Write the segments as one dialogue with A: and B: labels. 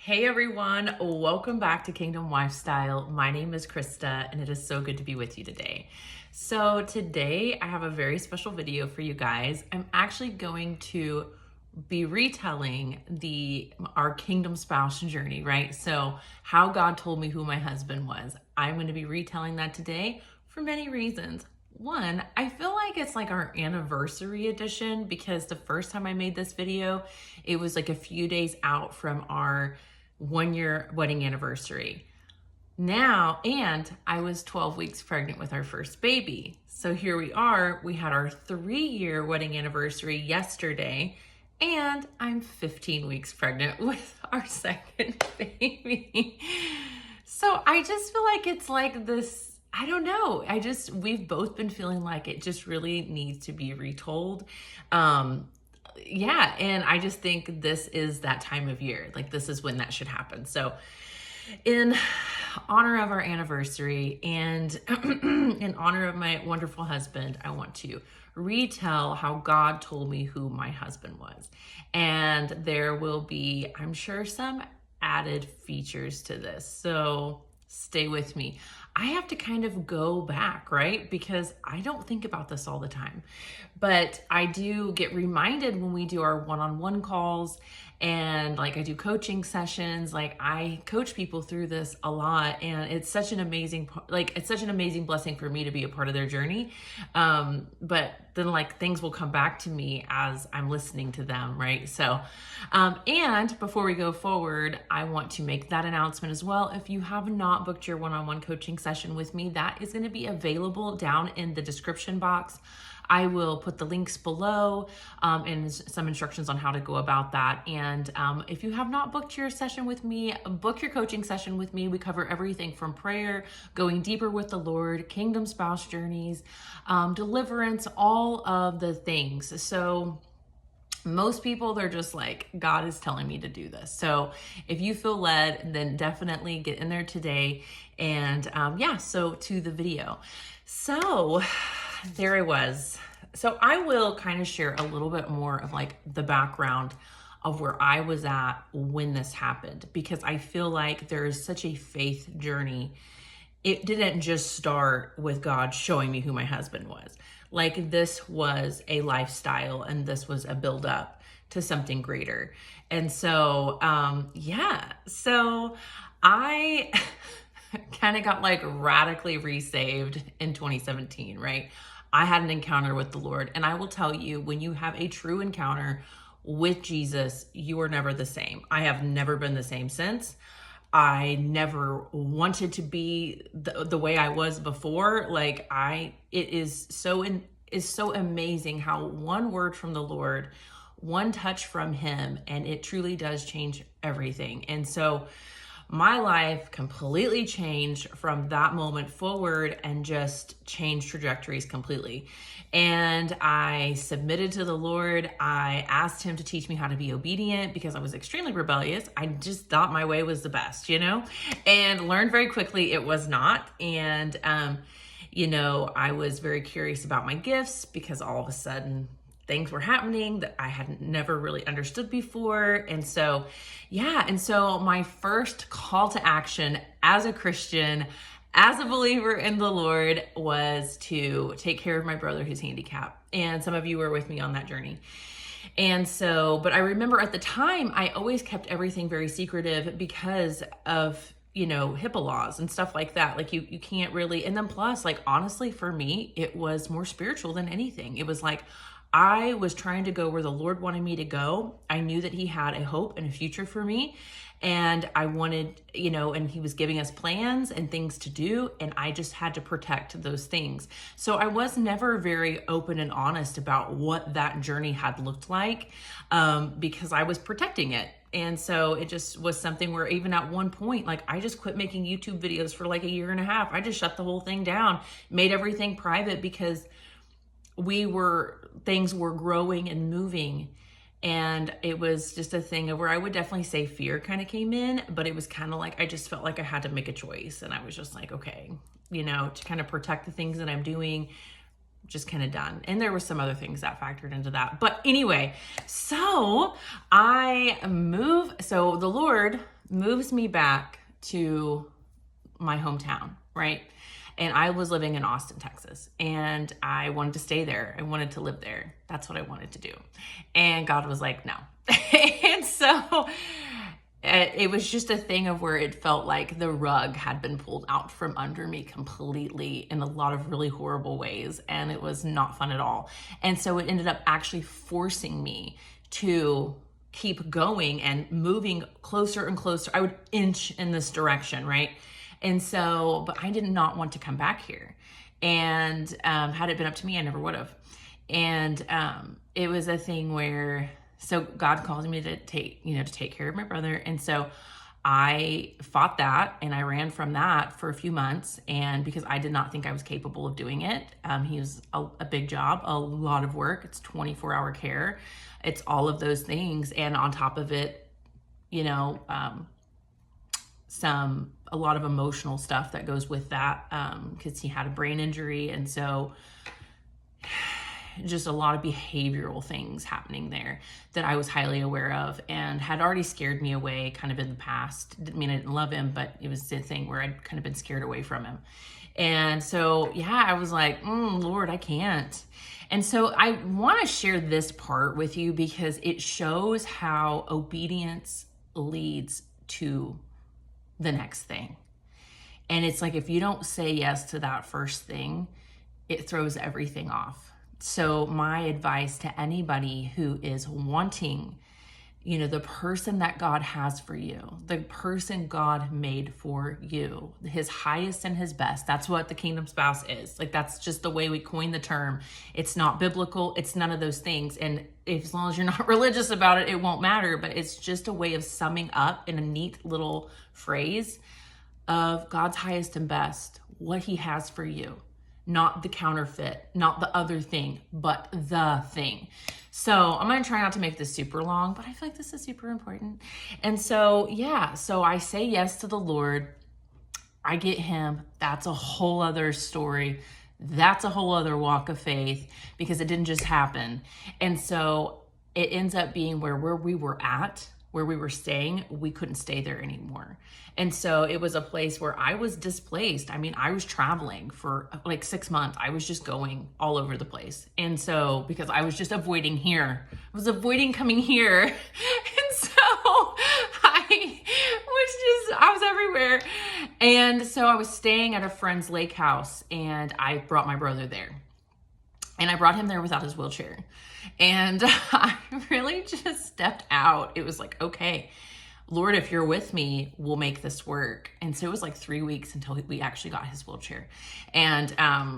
A: Hey everyone, welcome back to Kingdom Lifestyle. My name is Krista and it is so good to be with you today. So today I have a very special video for you guys. I'm actually going to be retelling our kingdom spouse journey, right? So how God told me who my husband was. I'm going to be retelling that today for many reasons. One, I feel like it's like our anniversary edition because the first time I made this video, it was like a few days out from our 1-year wedding anniversary. Now, and I was 12 weeks pregnant with our first baby. So here we are, we had our 3-year wedding anniversary yesterday, and I'm 15 weeks pregnant with our second baby. So I just feel like it's like this, I don't know. We've both been feeling like it just really needs to be retold. Yeah, and I just think this is that time of year. Like this is when that should happen. So in honor of our anniversary and in honor of my wonderful husband, I want to retell how God told me who my husband was. And there will be, I'm sure, some added features to this. So stay with me. I have to kind of go back, right? Because I don't think about this all the time. But I do get reminded when we do our one-on-one calls and like I do coaching sessions, like I coach people through this a lot, and it's such an amazing, it's such an amazing blessing for me to be a part of their journey. But then like things will come back to me as I'm listening to them, right? So, and before we go forward, I want to make that announcement as well. If you have not booked your one-on-one coaching session with me, that is going to be available down in the description box. I will put the links below and some instructions on how to go about that. And if you have not booked your session with me, book your coaching session with me. We cover everything from prayer, going deeper with the Lord, kingdom spouse journeys, deliverance, all of the things. So most people, they're just like, God is telling me to do this. So if you feel led, then definitely get in there today. And yeah, so to the video. So there I was. So I will kind of share a little bit more of like the background of where I was at when this happened, because I feel like there is such a faith journey. It didn't just start with God showing me who my husband was. Like this was a lifestyle and this was a build up to something greater. And so, yeah, so I kind of got like radically resaved in 2017, right? I had an encounter with the Lord, and I will tell you, when you have a true encounter with Jesus, you are never the same. I have never been the same since. I never wanted to be the way I was before. Like it is so amazing how one word from the Lord, one touch from him, and it truly does change everything. And so my life completely changed from that moment forward and just changed trajectories completely. And I submitted to the Lord. I asked him to teach me how to be obedient because I was extremely rebellious. I just thought my way was the best, and learned very quickly it was not. And, I was very curious about my gifts because all of a sudden things were happening that I had never really understood before. And so, yeah. And so my first call to action as a Christian, as a believer in the Lord, was to take care of my brother who's handicapped. And some of you were with me on that journey. And so, but I remember at the time, I always kept everything very secretive because of, HIPAA laws and stuff like that. Like you can't really, and then plus, like, honestly, for me, it was more spiritual than anything. It was like, I was trying to go where the Lord wanted me to go. I knew that he had a hope and a future for me. And I wanted, and he was giving us plans and things to do. And I just had to protect those things. So I was never very open and honest about what that journey had looked like because I was protecting it. And so it just was something where even at one point, like I just quit making YouTube videos for like a year and a half. I just shut the whole thing down, made everything private because things were growing and moving. And it was just a thing of where I would definitely say fear kind of came in, but it was kind of like, I just felt like I had to make a choice. And I was just like, okay, to kind of protect the things that I'm doing, just kind of done. And there were some other things that factored into that. But anyway, so I move. So the Lord moves me back to my hometown, right? And I was living in Austin, Texas, and I wanted to stay there. I wanted to live there. That's what I wanted to do. And God was like, no. And so it was just a thing of where it felt like the rug had been pulled out from under me completely in a lot of really horrible ways. And it was not fun at all. And so it ended up actually forcing me to keep going and moving closer and closer. I would inch in this direction, right? And so, but I did not want to come back here. And had it been up to me, I never would have. And it was a thing where, so God called me to take care of my brother. And so I fought that and I ran from that for a few months. And because I did not think I was capable of doing it, he was a big job, a lot of work. It's 24-hour care. It's all of those things. And on top of it, a lot of emotional stuff that goes with that, because he had a brain injury. And so just a lot of behavioral things happening there that I was highly aware of and had already scared me away kind of in the past. Didn't mean I didn't love him, but it was the thing where I'd kind of been scared away from him. And so, I was like, Lord, I can't. And so I want to share this part with you because it shows how obedience leads to the next thing. And it's like, if you don't say yes to that first thing, it throws everything off. So my advice to anybody who is wanting, the person that God has for you, the person God made for you, his highest and his best. That's what the kingdom spouse is. Like, that's just the way we coined the term. It's not biblical. It's none of those things. And as long as you're not religious about it, it won't matter. But it's just a way of summing up in a neat little phrase of God's highest and best, what he has for you. Not the counterfeit, not the other thing, but the thing. So I'm going to try not to make this super long, but I feel like this is super important. And so, so I say yes to the Lord. I get him. That's a whole other story. That's a whole other walk of faith because it didn't just happen. And so it ends up being where we were at, where we were staying, we couldn't stay there anymore. And so it was a place where I was displaced. I mean, I was traveling for like 6 months. I was just going all over the place. And so, because I was just avoiding here, I was avoiding coming here. And so I was everywhere. And so I was staying at a friend's lake house and I brought my brother there. And I brought him there without his wheelchair. And I really just stepped out. It was like, okay, Lord, if you're with me, we'll make this work. And so it was like 3 weeks until we actually got his wheelchair. And,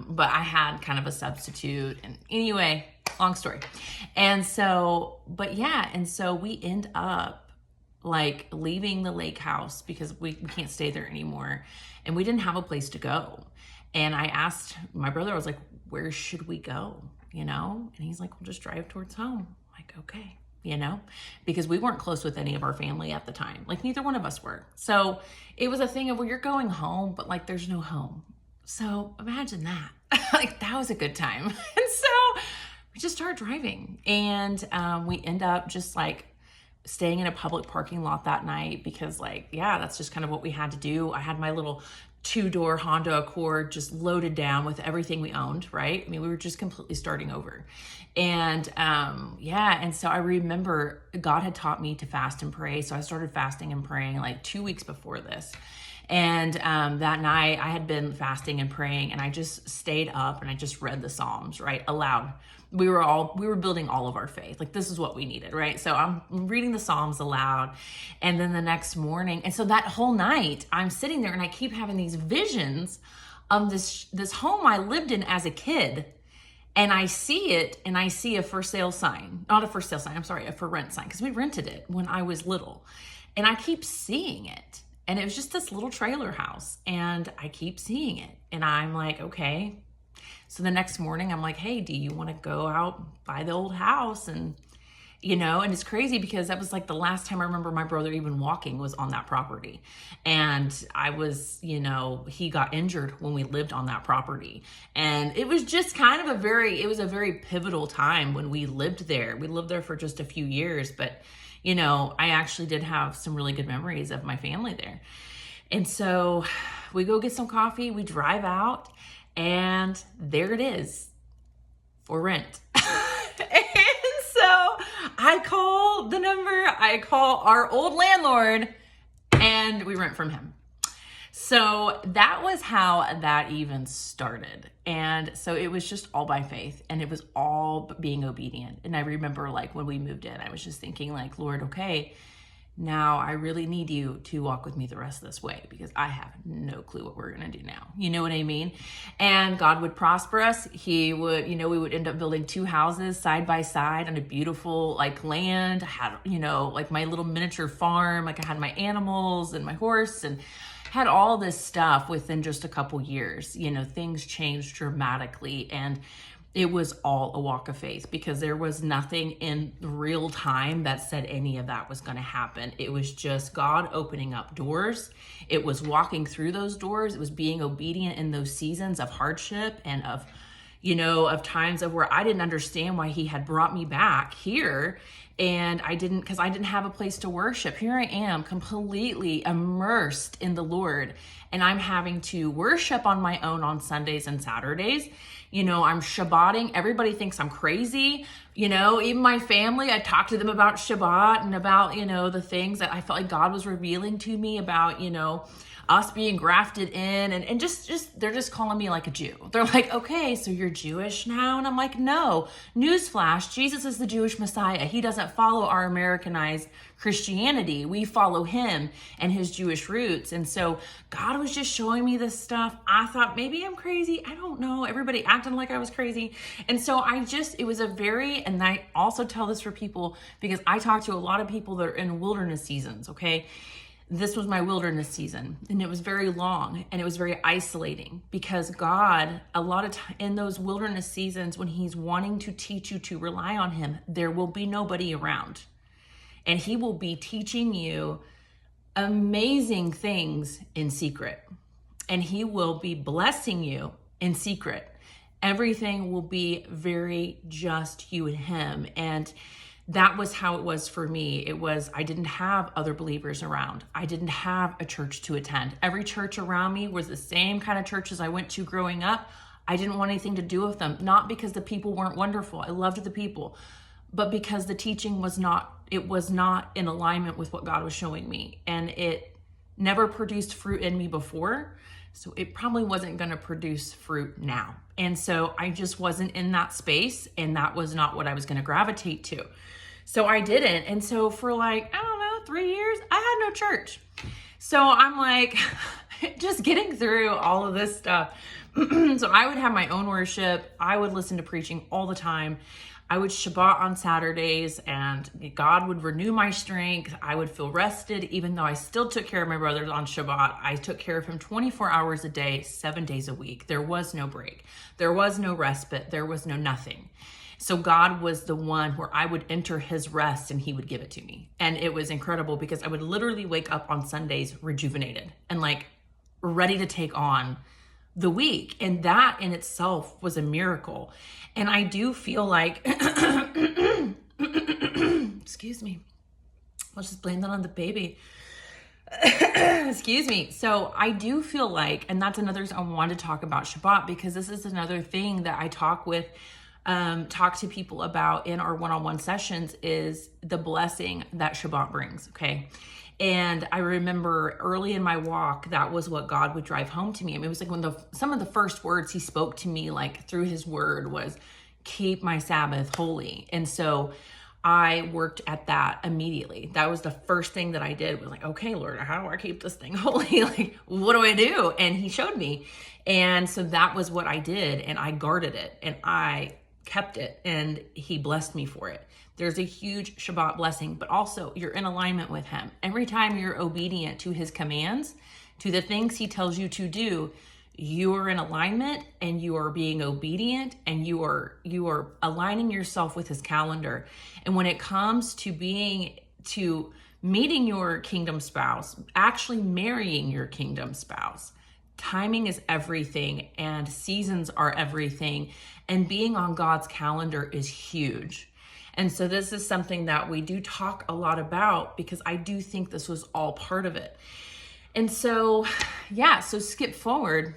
A: but I had kind of a substitute. And anyway, long story. And so, and so we end up like leaving the lake house because we can't stay there anymore. And we didn't have a place to go. And I asked my brother, I was like, where should we go? And he's like, we'll just drive towards home. I'm like, okay, because we weren't close with any of our family at the time. Like, neither one of us were. So it was a thing of, well, you're going home, but like, there's no home. So imagine that. Like, that was a good time. And so we just started driving and we end up just like staying in a public parking lot that night because that's just kind of what we had to do. I had my little 2-door Honda Accord just loaded down with everything we owned, right? I mean, we were just completely starting over. And and so I remember God had taught me to fast and pray. So I started fasting and praying like 2 weeks before this. And that night I had been fasting and praying and I just stayed up and I just read the Psalms, right, aloud. We were building all of our faith. Like, this is what we needed, right? So I'm reading the Psalms aloud. And then the next morning, and so that whole night I'm sitting there and I keep having these visions of this home I lived in as a kid. And I see it and I see a for sale sign, not a for sale sign, I'm sorry, a for rent sign, because we rented it when I was little. And I keep seeing it. And it was just this little trailer house and I keep seeing it. And I'm like, okay. So the next morning I'm like, hey, do you want to go out by the old house? And, and it's crazy because that was like the last time I remember my brother even walking was on that property. And I was, he got injured when we lived on that property. And it was just kind of it was a very pivotal time when we lived there. We lived there for just a few years, but I actually did have some really good memories of my family there. And so we go get some coffee, we drive out, and there it is for rent. And so I call the number, I call our old landlord, and we rent from him. So that was how that even started. And so it was just all by faith, and it was all being obedient. And I remember like when we moved in, I was just thinking like, Lord, okay, now I really need you to walk with me the rest of this way, because I have no clue what we're going to do now. You know what I mean? And God would prosper us. He would, we would end up building 2 houses side by side on a beautiful like land. I had, like my little miniature farm. Like I had my animals and my horse and had all this stuff within just a couple years. Things changed dramatically, and it was all a walk of faith, because there was nothing in real time that said any of that was going to happen. It was just God opening up doors. It was walking through those doors. It was being obedient in those seasons of hardship and of times of where I didn't understand why he had brought me back here. And because I didn't have a place to worship. Here I am completely immersed in the Lord, and I'm having to worship on my own on Sundays and Saturdays. I'm Shabbating. Everybody thinks I'm crazy. Even my family, I talked to them about Shabbat and about, the things that I felt like God was revealing to me about, us being grafted in, and just they're just calling me like a Jew. They're like, okay, so you're Jewish now? And I'm like, no, newsflash, Jesus is the Jewish Messiah. He doesn't follow our Americanized Christianity. We follow him and his Jewish roots. And so God was just showing me this stuff. I thought maybe I'm crazy. I don't know. Everybody acting like I was crazy. And so it was and I also tell this for people because I talk to a lot of people that are in wilderness seasons, okay? This was my wilderness season, and it was very long, and it was very isolating, because God, a lot of time in those wilderness seasons, when he's wanting to teach you to rely on him, there will be nobody around, and he will be teaching you amazing things in secret, and he will be blessing you in secret. Everything will be very just you and him. And that was how it was for me. I didn't have other believers around. I didn't have a church to attend. Every church around me was the same kind of churches I went to growing up. I didn't want anything to do with them, not because the people weren't wonderful. I loved the people, but because the teaching was not in alignment with what God was showing me. And it never produced fruit in me before, so it probably wasn't going to produce fruit now. And so I just wasn't in that space, and that was not what I was going to gravitate to. So I didn't. And so for 3 years, I had no church. So I'm like, just getting through all of this stuff. So I would have my own worship. I would listen to preaching all the time. I would Shabbat on Saturdays, and God would renew my strength. I would feel rested, even though I still took care of my brothers on Shabbat. I took care of him 24 hours a day, 7 days a week. There was no break. There was no respite. There was no nothing. So God was the one where I would enter his rest, and he would give it to me. And it was incredible, because I would literally wake up on Sundays rejuvenated and like ready to take on the week. And that in itself was a miracle. And I do feel like, excuse me, let's just blame that on the baby. Excuse me. So I do feel like, and that's another reason I wanted to talk about Shabbat, because this is another thing that I talk to people about in our one-on-one sessions, is the blessing that Shabbat brings. Okay. And I remember early in my walk, that was what God would drive home to me. I mean, it was like some of the first words he spoke to me, like through his word, was keep my Sabbath holy. And so I worked at that immediately. That was the first thing that I did, was like, okay, Lord, how do I keep this thing holy? Like, what do I do? And he showed me. And so that was what I did. And I guarded it, and I kept it, and he blessed me for it. There's a huge Shabbat blessing, but also you're in alignment with him. Every time you're obedient to his commands, to the things he tells you to do, you are in alignment, and you are being obedient, and you are aligning yourself with his calendar. And when it comes to meeting your kingdom spouse, actually marrying your kingdom spouse, timing is everything, and seasons are everything, and being on God's calendar is huge. And so this is something that we do talk a lot about, because I do think this was all part of it. And so, yeah, so skip forward.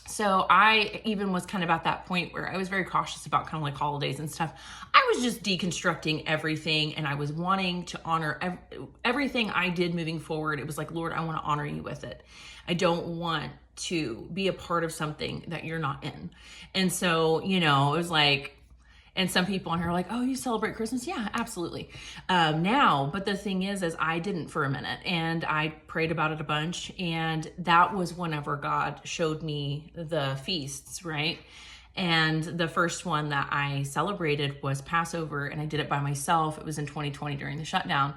A: So I even was kind of at that point where I was very cautious about kind of like holidays and stuff. I was just deconstructing everything, and I was wanting to honor everything I did moving forward. It was like, Lord, I want to honor you with it. I don't want to be a part of something that you're not in. And so, it was like, and some people on here are like, oh, you celebrate Christmas? Yeah, absolutely. Now, but the thing is I didn't for a minute, and I prayed about it a bunch. And that was whenever God showed me the feasts, right? And the first one that I celebrated was Passover, and I did it by myself. It was in 2020 during the shutdown,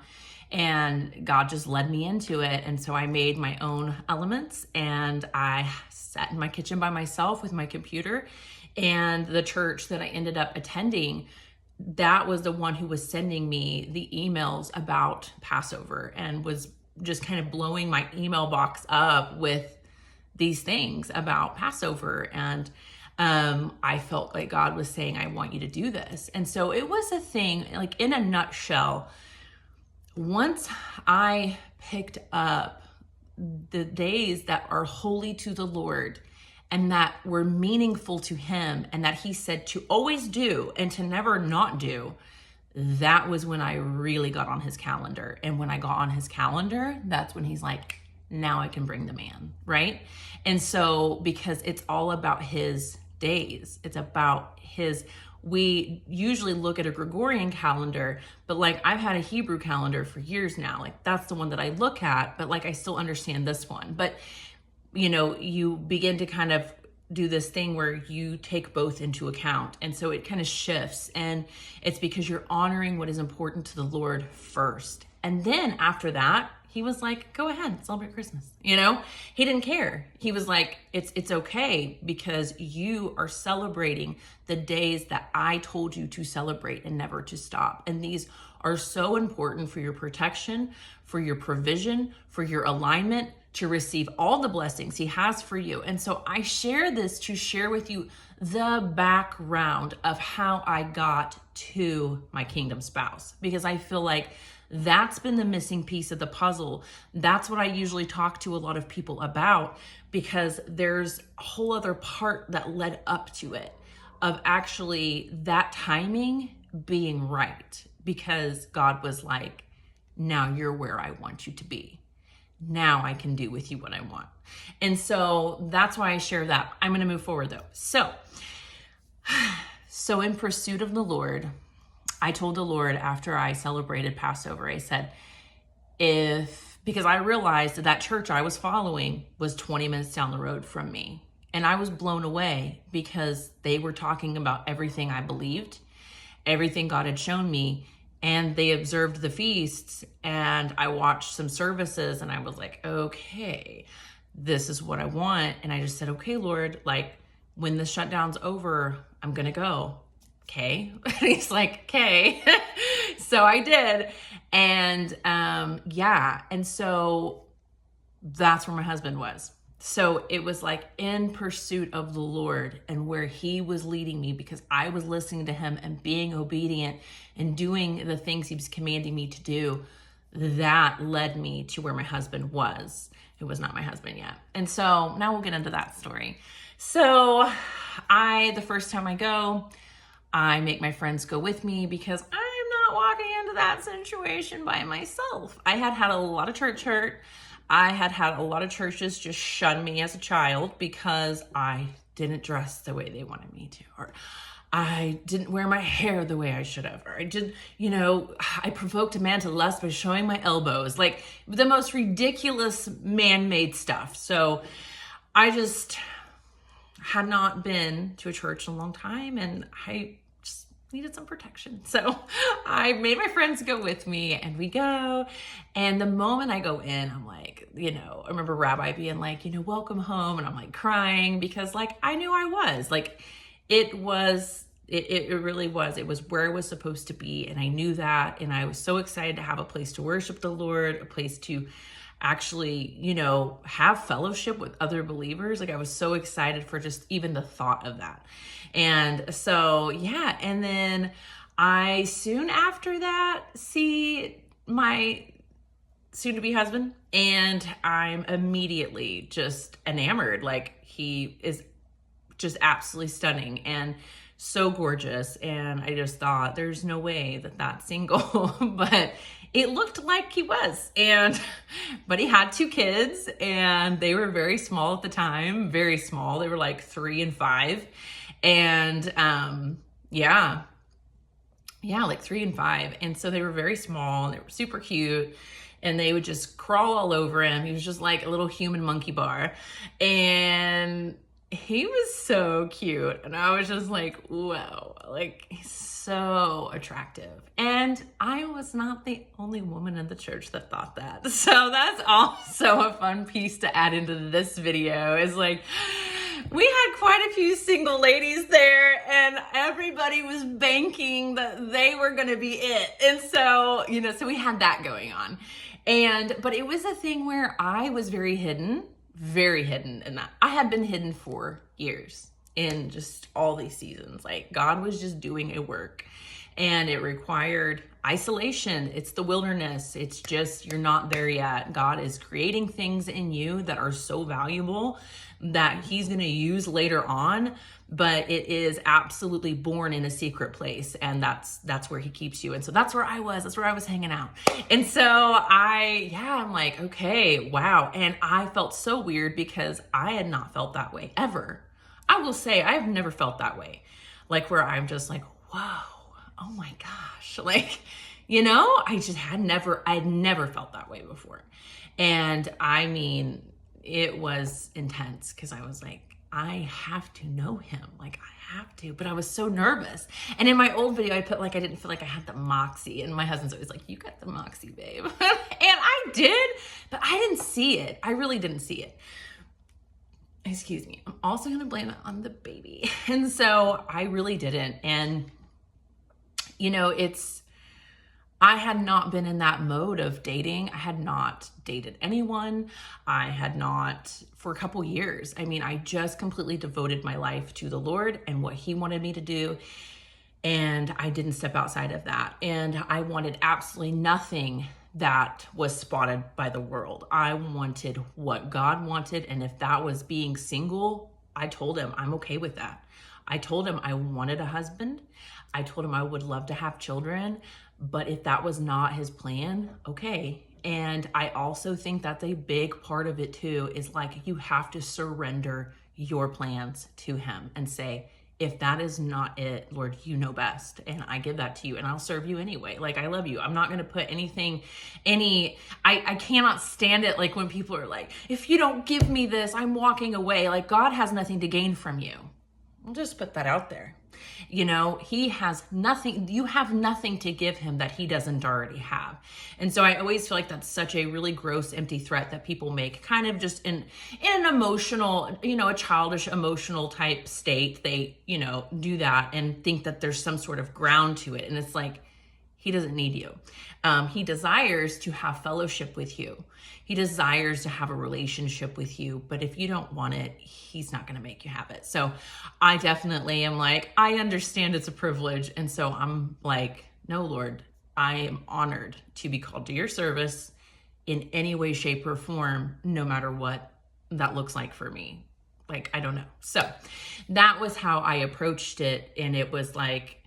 A: and God just led me into it. And so I made my own elements, and I sat in my kitchen by myself with my computer. And the church that I ended up attending, that was the one who was sending me the emails about Passover, and was just kind of blowing my email box up with these things about Passover. And I felt like God was saying, I want you to do this. And so it was a thing, like in a nutshell, once I picked up the days that are holy to the Lord, and that were meaningful to him, and that he said to always do and to never not do, that was when I really got on his calendar. And when I got on his calendar, that's when he's like, now I can bring the man, right? And so, because it's all about his days, it's about we usually look at a Gregorian calendar, but like I've had a Hebrew calendar for years now. Like that's the one that I look at, but like I still understand this one. But you begin to kind of do this thing where you take both into account. And so it kind of shifts, and it's because you're honoring what is important to the Lord first. And then after that, he was like, go ahead, celebrate Christmas. He didn't care. He was like, it's okay, because you are celebrating the days that I told you to celebrate and never to stop. And these are so important for your protection, for your provision, for your alignment, to receive all the blessings he has for you. And so I share this to share with you the background of how I got to my kingdom spouse, because I feel like that's been the missing piece of the puzzle. That's what I usually talk to a lot of people about, because there's a whole other part that led up to it, of actually that timing being right, because God was like, now you're where I want you to be. Now I can do with you what I want. And so that's why I share that. I'm going to move forward though. So in pursuit of the Lord, I told the Lord after I celebrated Passover, I said, because I realized that church I was following was 20 minutes down the road from me. And I was blown away, because they were talking about everything I believed, everything God had shown me. And they observed the feasts, and I watched some services, and I was like, okay, this is what I want. And I just said, okay, Lord, like when the shutdown's over, I'm going to go. Okay. He's like, okay. So I did. And yeah. And so that's where my husband was. So it was like in pursuit of the Lord and where he was leading me, because I was listening to him and being obedient and doing the things he was commanding me to do. That led me to where my husband was. It was not my husband yet. And so now we'll get into that story. So the first time I go, I make my friends go with me, because I'm not walking into that situation by myself. I had a lot of church hurt. I had a lot of churches just shun me as a child because I didn't dress the way they wanted me to, or I didn't wear my hair the way I should have, or I did, I provoked a man to lust by showing my elbows, like the most ridiculous man-made stuff. So I just had not been to a church in a long time, and I just needed some protection. So I made my friends go with me, and we go. And the moment I go in, I'm like, I remember Rabbi being like, welcome home. And I'm like crying, because like, I knew I was like, it really was. It was where I was supposed to be. And I knew that. And I was so excited to have a place to worship the Lord, a place to actually, have fellowship with other believers. Like I was so excited for just even the thought of that. And so, yeah. And then I soon after that see my soon-to-be husband, and I'm immediately just enamored. Like, he is just absolutely stunning and so gorgeous, and I just thought there's no way that that's single. But it looked like he was. And but he had 2 kids, and they were very small at the time, very small. They were like 3 and 5. And like 3 and 5. And so they were very small, and they were super cute, and they would just crawl all over him. He was just like a little human monkey bar, and he was so cute. And I was just like, wow, like, he's so attractive. And I was not the only woman in the church that thought that. So that's also a fun piece to add into this video, is like, we had quite a few single ladies there, and everybody was banking that they were going to be it. And so, so we had that going on. But it was a thing where I was very hidden in that. I had been hidden for years in just all these seasons. Like, God was just doing a work, and it required isolation. It's the wilderness. It's just, you're not there yet. God is creating things in you that are so valuable that he's going to use later on, but it is absolutely born in a secret place. And that's where he keeps you. And so that's where I was hanging out. And so I'm like, okay, wow. And I felt so weird because I had not felt that way ever. I will say I've never felt that way. Like, where I'm just like, whoa, oh my gosh. Like, I'd never felt that way before. And I mean, it was intense, because I was like, I have to know him. Like, I have to. But I was so nervous. And in my old video, I put like, I didn't feel like I had the moxie. And my husband's always like, you got the moxie, babe. And I did, but I didn't see it. I really didn't see it. Excuse me. I'm also going to blame it on the baby. And so I really didn't. And, I had not been in that mode of dating. I had not dated anyone. I had not for a couple years. I mean, I just completely devoted my life to the Lord and what he wanted me to do. And I didn't step outside of that. And I wanted absolutely nothing that was spotted by the world. I wanted what God wanted. And if that was being single, I told him I'm okay with that. I told him I wanted a husband. I told him I would love to have children. But if that was not his plan, okay. And I also think that's a big part of it too, is like, you have to surrender your plans to him and say, if that is not it, Lord, you know best. And I give that to you, and I'll serve you anyway. Like, I love you. I'm not going to put I cannot stand it. Like, when people are like, if you don't give me this, I'm walking away. Like, God has nothing to gain from you. I'll just put that out there. He has nothing, you have nothing to give him that he doesn't already have. And so I always feel like that's such a really gross, empty threat that people make, kind of just in an emotional, a childish emotional type state. They, do that and think that there's some sort of ground to it. And it's like, he doesn't need you. He desires to have fellowship with you. He desires to have a relationship with you. But if you don't want it, he's not going to make you have it. So I definitely am like, I understand it's a privilege. And so I'm like, no, Lord, I am honored to be called to your service in any way, shape, or form, no matter what that looks like for me. Like, I don't know. So that was how I approached it. And it was like,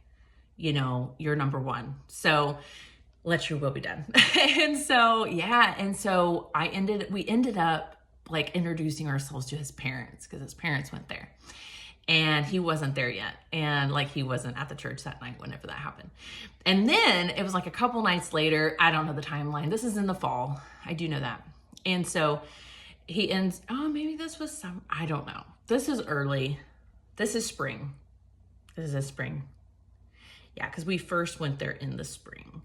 A: you're number one. So let your will be done. And so, we ended up like introducing ourselves to his parents, because his parents went there and he wasn't there yet. And like, he wasn't at the church that night whenever that happened. And then it was like a couple nights later, I don't know the timeline. This is in the fall. I do know that. And so he ends, maybe this was I don't know. This is early. This is spring. This is spring. Yeah, because we first went there in the spring.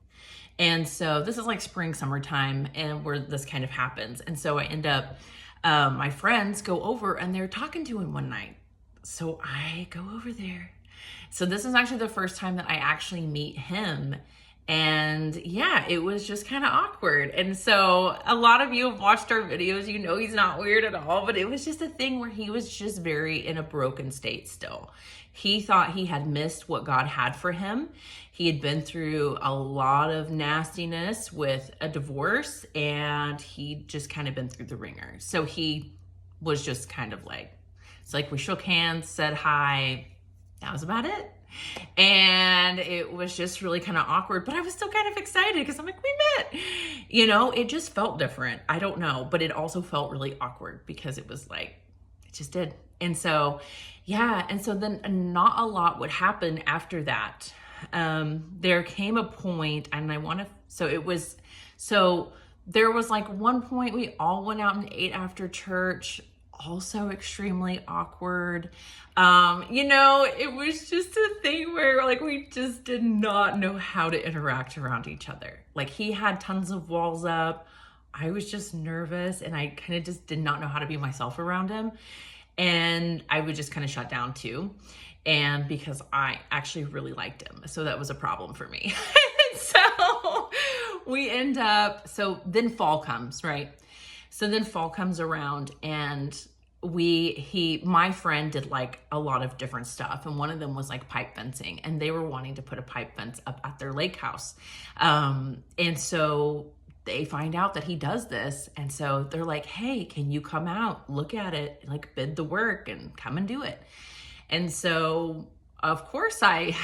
A: And so this is like spring, summertime, and where this kind of happens. And so I end up, my friends go over and they're talking to him one night. So I go over there. So this is actually the first time that I actually meet him And yeah, it was just kind of awkward. And so a lot of you have watched our videos, you know he's not weird at all, but it was just a thing where he was just very in a broken state still. He thought he had missed what God had for him. He had been through a lot of nastiness with a divorce, and he'd just kind of been through the ringer. So he was just kind of like, it's like we shook hands, said hi, that was about it. And it was just really kind of awkward, but I was still kind of excited because I'm like, we met, you know, it just felt different. I don't know, but it also felt really awkward because it was like, it just did. And so, yeah. And so then not a lot would happen after that. There came a point, and so there was like one point we all went out and ate after church, also extremely awkward. You know, it was just a thing where like we just did not know how to interact around each other. Like he had tons of walls up. I was just nervous, and I kind of just did not know how to be myself around him. And I would just kind of shut down too. And because I actually really liked him. So that was a problem for me. So we end up, so then fall comes, right? So then fall comes around, and my friend did like a lot of different stuff. And one of them was like pipe fencing, and they were wanting to put a pipe fence up at their lake house. And so they find out that he does this. And so they're like, hey, can you come out, look at it, like bid the work and come and do it. And so of course I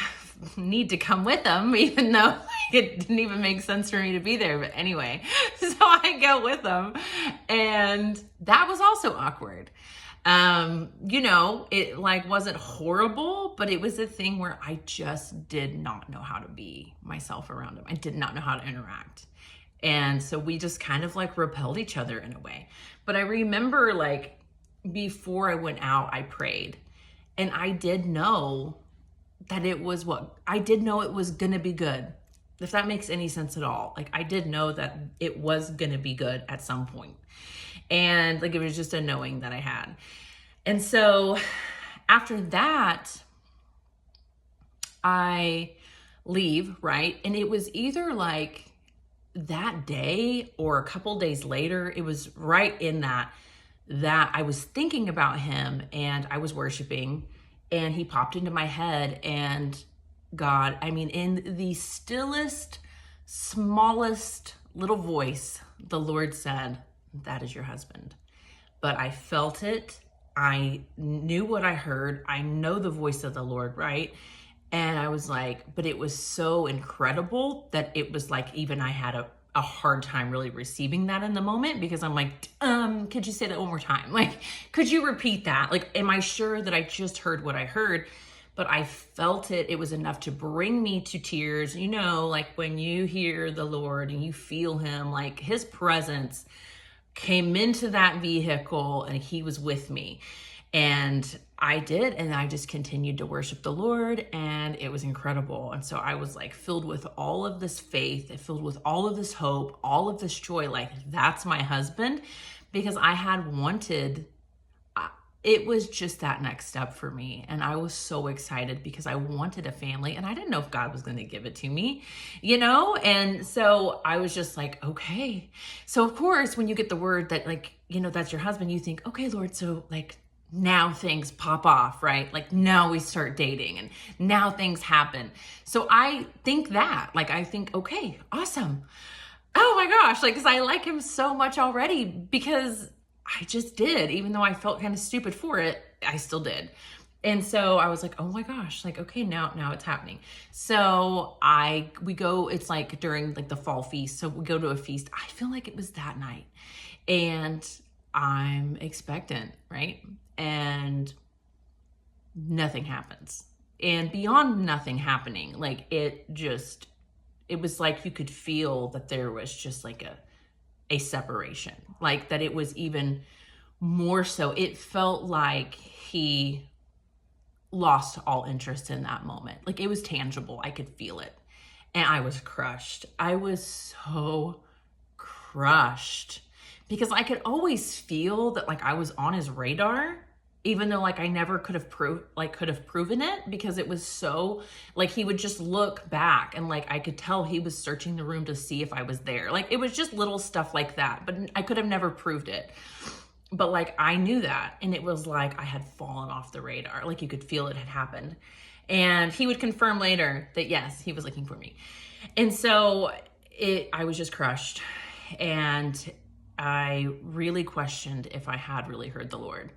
A: need to come with them, even though it didn't even make sense for me to be there. But anyway, so I go with them, and that was also awkward. You know, it like wasn't horrible, but it was a thing where I just did not know how to be myself around him. I did not know how to interact. And so we just kind of like repelled each other in a way. But I remember like before I went out, I prayed, and I did know that it was going to be good. If that makes any sense at all. Like I did know that it was going to be good at some point. And like, it was just a knowing that I had. And so after that, I leave, right? And it was either like that day or a couple days later. It was right in that I was thinking about him, and I was worshiping, and he popped into my head, and God, I mean, in the stillest, smallest little voice, the Lord said, that is your husband. But I felt it. I knew what I heard. I know the voice of the Lord, right? And I was like, but it was so incredible that it was like, even I had a hard time really receiving that in the moment, because I'm like, could you say that one more time? Like, could you repeat that? Like, am I sure that I just heard what I heard? But I felt it. It was enough to bring me to tears. You know, like when you hear the Lord and you feel him, like his presence came into that vehicle, and he was with me. And I did, and I just continued to worship the Lord, and it was incredible. And so I was like filled with all of this faith, filled with all of this hope, all of this joy, like that's my husband, because I had wanted, it was just that next step for me. And I was so excited because I wanted a family, and I didn't know if God was going to give it to me, you know? And so I was just like, okay. So of course, when you get the word that like, you know, that's your husband, you think, okay, Lord, so like, now things pop off, right? Like now we start dating, and now things happen. So I think that, like, I think, okay, awesome. Oh my gosh, like, cause I like him so much already, because I just did, even though I felt kind of stupid for it, I still did. And so I was like, oh my gosh, like, okay, now it's happening. So we go, it's like during like the fall feast. So we go to a feast. I feel like it was that night, and I'm expectant, right? And nothing happens. And beyond nothing happening, like it was like you could feel that there was just like a separation, like that it was even more so. It felt like he lost all interest in that moment. Like it was tangible. I could feel it. And I was crushed. I was so crushed, because I could always feel that like I was on his radar, even though like I never could have proven it, because it was so like, he would just look back and like I could tell he was searching the room to see if I was there. Like it was just little stuff like that, but I could have never proved it. But like I knew that, and it was like I had fallen off the radar. Like you could feel it had happened. And he would confirm later that yes, he was looking for me. And so I was just crushed, and I really questioned if I had really heard the Lord.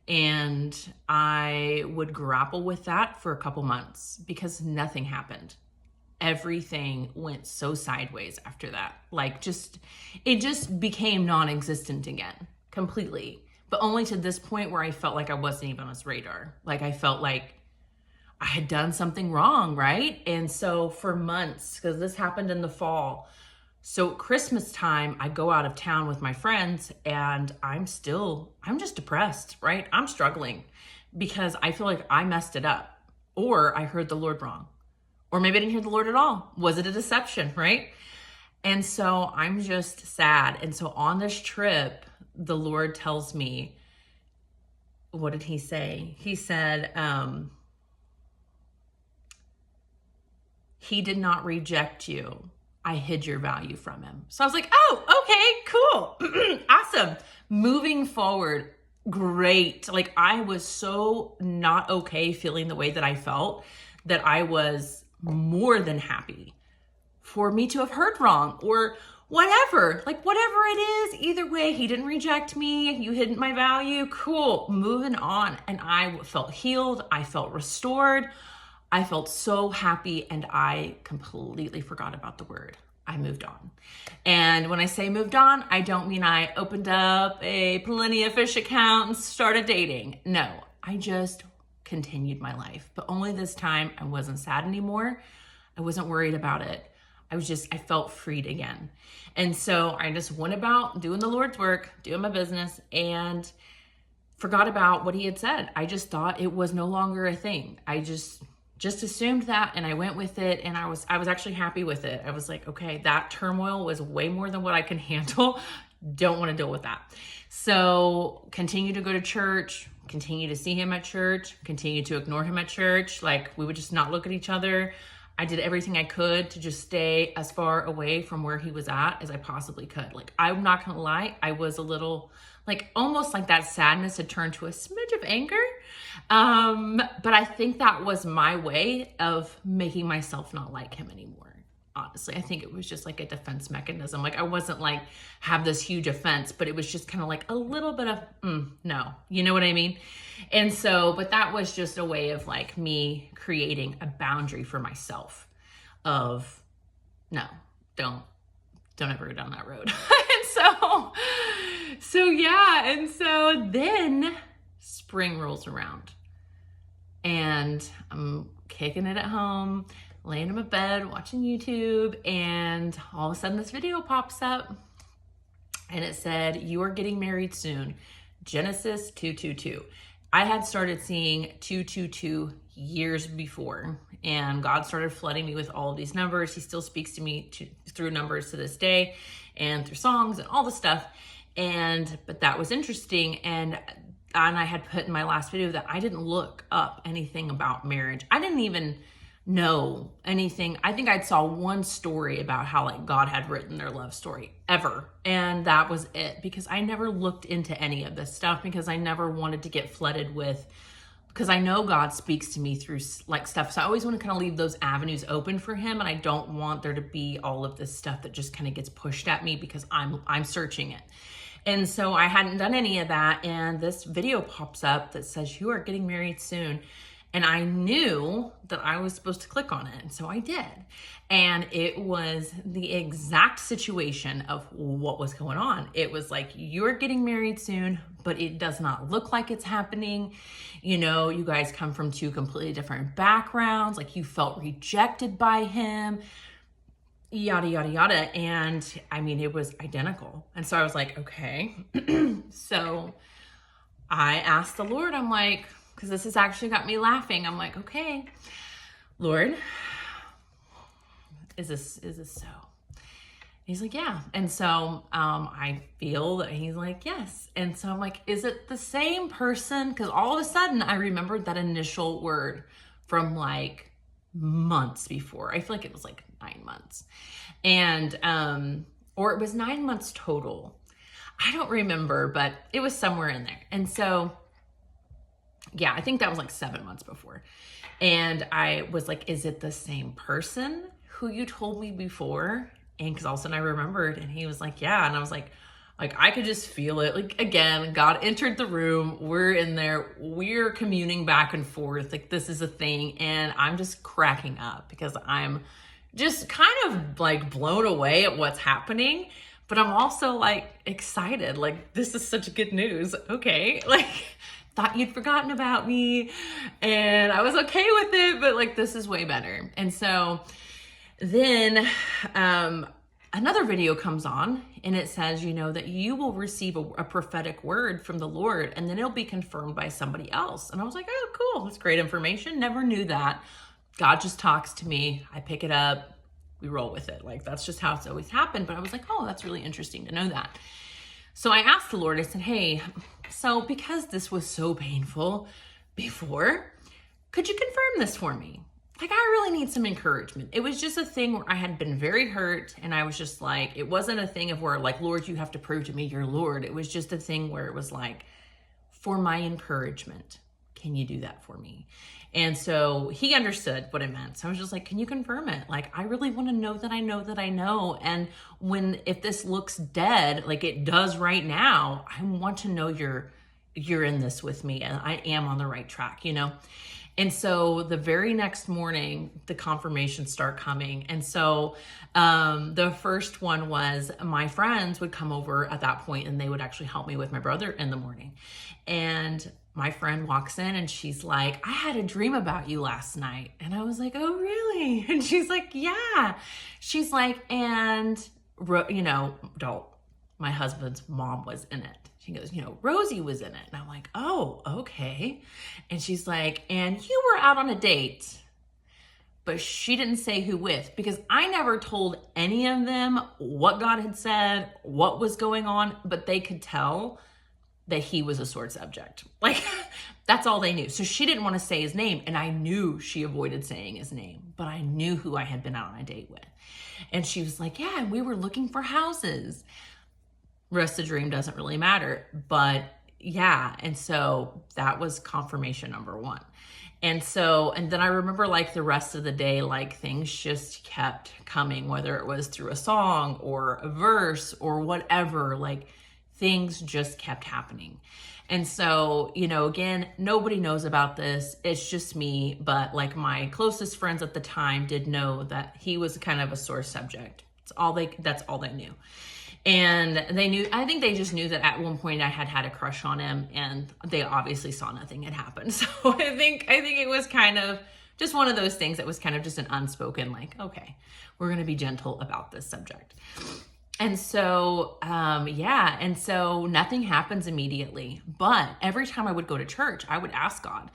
A: And I would grapple with that for a couple months because nothing happened. Everything went so sideways after that. Like it just became non-existent again, completely. But only to this point where I felt like I wasn't even on his radar. Like I felt like I had done something wrong, right? And so for months, because this happened in the fall, so Christmas time, I go out of town with my friends, and I'm just depressed, right? I'm struggling because I feel like I messed it up, or I heard the Lord wrong, or maybe I didn't hear the Lord at all. Was it a deception, right? And so I'm just sad. And so on this trip, the Lord tells me, what did he say? He said, he did not reject you. I hid your value from him. So I was like, oh, okay, cool. Awesome. Moving forward, great. Like I was so not okay feeling the way that I felt, that I was more than happy for me to have heard wrong, or whatever, like whatever it is. Either way, he didn't reject me. You hid my value. Cool. Moving on. And I felt healed. I felt restored. I felt so happy, and I completely forgot about the word. I moved on. And when I say moved on, I don't mean I opened up a Plenty of Fish account and started dating. No, I just continued my life. But only this time I wasn't sad anymore. I wasn't worried about it. I felt freed again. And so I just went about doing the Lord's work, doing my business, and forgot about what he had said. I just thought it was no longer a thing. I just assumed that, and I went with it, and I was actually happy with it. I was like, okay, that turmoil was way more than what I can handle. Don't want to deal with that. So continue to go to church, continue to see him at church, continue to ignore him at church. Like we would just not look at each other. I did everything I could to just stay as far away from where he was at as I possibly could. Like, I'm not gonna lie, I was a little, like, almost like that sadness had turned to a smidge of anger. But I think that was my way of making myself not like him anymore. Honestly, I think it was just like a defense mechanism. Like I wasn't like have this huge offense, but it was just kind of like a little bit of no, you know what I mean? And so, but that was just a way of like me creating a boundary for myself of no, don't ever go down that road. And so yeah. And so then spring rolls around, and I'm kicking it at home, laying in my bed, watching YouTube, and all of a sudden this video pops up, and it said, "You are getting married soon, Genesis 2:22. I had started seeing 2:22 years before, and God started flooding me with all of these numbers. He still speaks to me through numbers to this day, and through songs and all the stuff. But that was interesting, and I had put in my last video that I didn't look up anything about marriage. I didn't even know anything. I think I saw one story about how like God had written their love story ever. And that was it, because I never looked into any of this stuff, because I never wanted to get flooded with, because I know God speaks to me through like stuff. So I always want to kind of leave those avenues open for him. And I don't want there to be all of this stuff that just kind of gets pushed at me because I'm searching it. And so I hadn't done any of that. And this video pops up that says, "You are getting married soon." And I knew that I was supposed to click on it. And so I did. And it was the exact situation of what was going on. It was like, "You're getting married soon, but it does not look like it's happening. You know, you guys come from two completely different backgrounds. Like, you felt rejected by him, yada, yada, yada." And I mean, it was identical. And so I was like, okay. So I asked the Lord, I'm like, because this has actually got me laughing. I'm like, okay, Lord, is this so? He's like, yeah. And so I feel that he's like, yes. And so I'm like, is it the same person? Because all of a sudden I remembered that initial word from like months before. I feel like it was like 9 months. And, or it was 9 months total. I don't remember, but it was somewhere in there. And so, yeah, I think that was like 7 months before. And I was like, is it the same person who you told me before? And because all of a sudden I remembered, and he was like, yeah. And I was like, I could just feel it. Like, again, God entered the room. We're in there. We're communing back and forth. Like, this is a thing. And I'm just cracking up because I'm just kind of like blown away at what's happening. But I'm also like excited. Like, this is such good news. Okay. Like, thought you'd forgotten about me and I was okay with it, but like, this is way better. And so then another video comes on and it says, you know, that you will receive a prophetic word from the Lord and then it'll be confirmed by somebody else. And I was like, oh, cool. That's great information. Never knew that. God just talks to me. I pick it up. We roll with it. Like, that's just how it's always happened. But I was like, oh, that's really interesting to know that. So I asked the Lord, I said, hey, so because this was so painful before, could you confirm this for me? Like, I really need some encouragement. It was just a thing where I had been very hurt. And I was just like, it wasn't a thing of where like, Lord, you have to prove to me you're Lord. It was just a thing where it was like, for my encouragement, can you do that for me? And so he understood what it meant. So I was just like, can you confirm it? Like, I really want to know that I know that I know. And if this looks dead, like it does right now, I want to know you're in this with me and I am on the right track, you know? And so the very next morning, the confirmations start coming. And so the first one was my friends would come over at that point and they would actually help me with my brother in the morning. And my friend walks in and she's like, I had a dream about you last night. And I was like, oh, really? And she's like, yeah. She's like, and, you know, my husband's mom was in it. She goes, you know, Rosie was in it. And I'm like, oh, okay. And she's like, and you were out on a date, but she didn't say who with, because I never told any of them what God had said, what was going on, but they could tell that he was a sore subject. Like, that's all they knew. So she didn't want to say his name. And I knew she avoided saying his name, but I knew who I had been out on a date with. And she was like, yeah, we were looking for houses. Rest of the dream doesn't really matter, but yeah. And so that was confirmation number one. And then I remember like the rest of the day, like things just kept coming, whether it was through a song or a verse or whatever, like things just kept happening. And so, you know, again, nobody knows about this. It's just me. But like my closest friends at the time did know that he was kind of a sore subject. That's all they knew. And I think they just knew that at one point I had a crush on him and they obviously saw nothing had happened. So I think it was kind of just one of those things that was kind of just an unspoken, like, okay, we're going to be gentle about this subject. And so, and so nothing happens immediately. But every time I would go to church, I would ask God,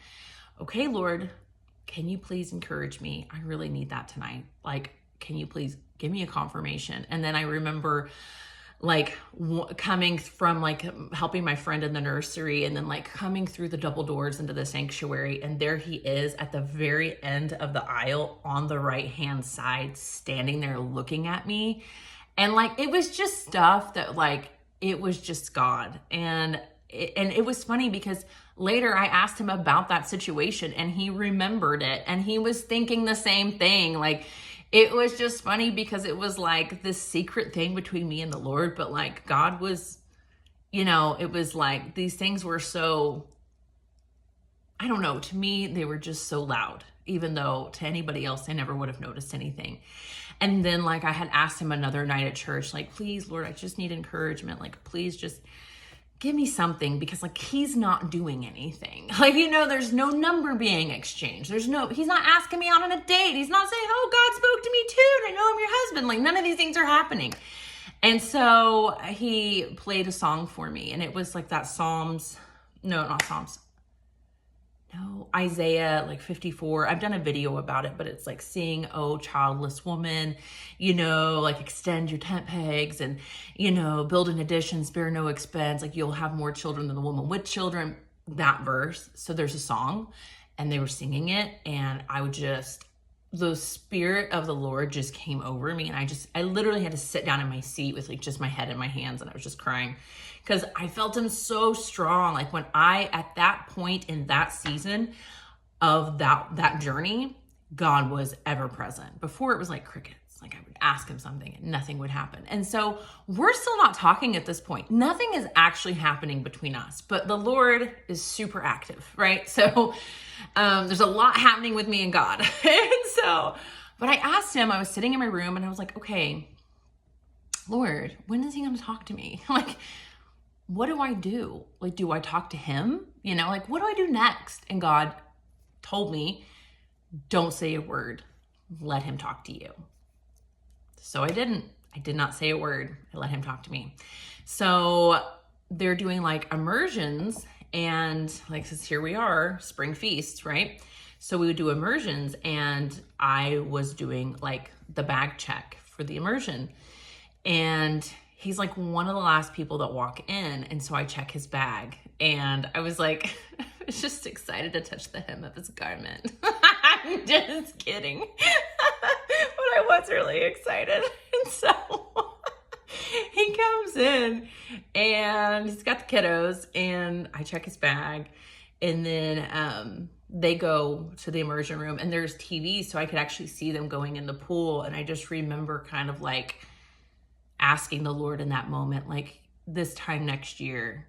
A: okay, Lord, can you please encourage me? I really need that tonight. Like, can you please give me a confirmation? And then I remember like coming from like helping my friend in the nursery and then like coming through the double doors into the sanctuary. And there he is at the very end of the aisle on the right-hand side, standing there looking at me. And like, it was just stuff that like, it was just God. And it was funny because later I asked him about that situation and he remembered it and he was thinking the same thing. Like, it was just funny because it was like this secret thing between me and the Lord, but like God was, you know, it was like these things were so, I don't know, to me, they were just so loud, even though to anybody else, they never would have noticed anything. And then like I had asked him another night at church, like, please, Lord, I just need encouragement. Like, please just give me something because like he's not doing anything. Like, you know, there's no number being exchanged. He's not asking me out on a date. He's not saying, oh, God spoke to me too, and I know I'm your husband. Like, none of these things are happening. And so he played a song for me and it was like that no, Isaiah like 54. I've done a video about it, but it's like, sing, oh childless woman, like extend your tent pegs and, build an addition, spare no expense. Like, you'll have more children than the woman with children, that verse. So there's a song and they were singing it, and the Spirit of the Lord just came over me, and I literally had to sit down in my seat with like just my head in my hands, and I was just crying because I felt him so strong. Like, when at that point in that season of that journey, God was ever present. Before, it was like crickets. Like, I would ask him something and nothing would happen. And so we're still not talking at this point. Nothing is actually happening between us, but the Lord is super active, right? So there's a lot happening with me and God. But I asked him, I was sitting in my room and I was like, okay, Lord, when is he going to talk to me? Like, what do I do? Like, do I talk to him? Like, what do I do next? And God told me, don't say a word. Let him talk to you. So I did not say a word. I let him talk to me. So they're doing like immersions, and like, since here we are, spring feasts, right? So we would do immersions, and I was doing like the bag check for the immersion. And he's like one of the last people that walk in. And so I check his bag, and I was like, I was just excited to touch the hem of his garment. I'm just kidding. But I was really excited. And so he comes in and he's got the kiddos, and I check his bag, and then they go to the immersion room, and there's TV, so I could actually see them going in the pool. And I just remember kind of like asking the Lord in that moment, like, this time next year,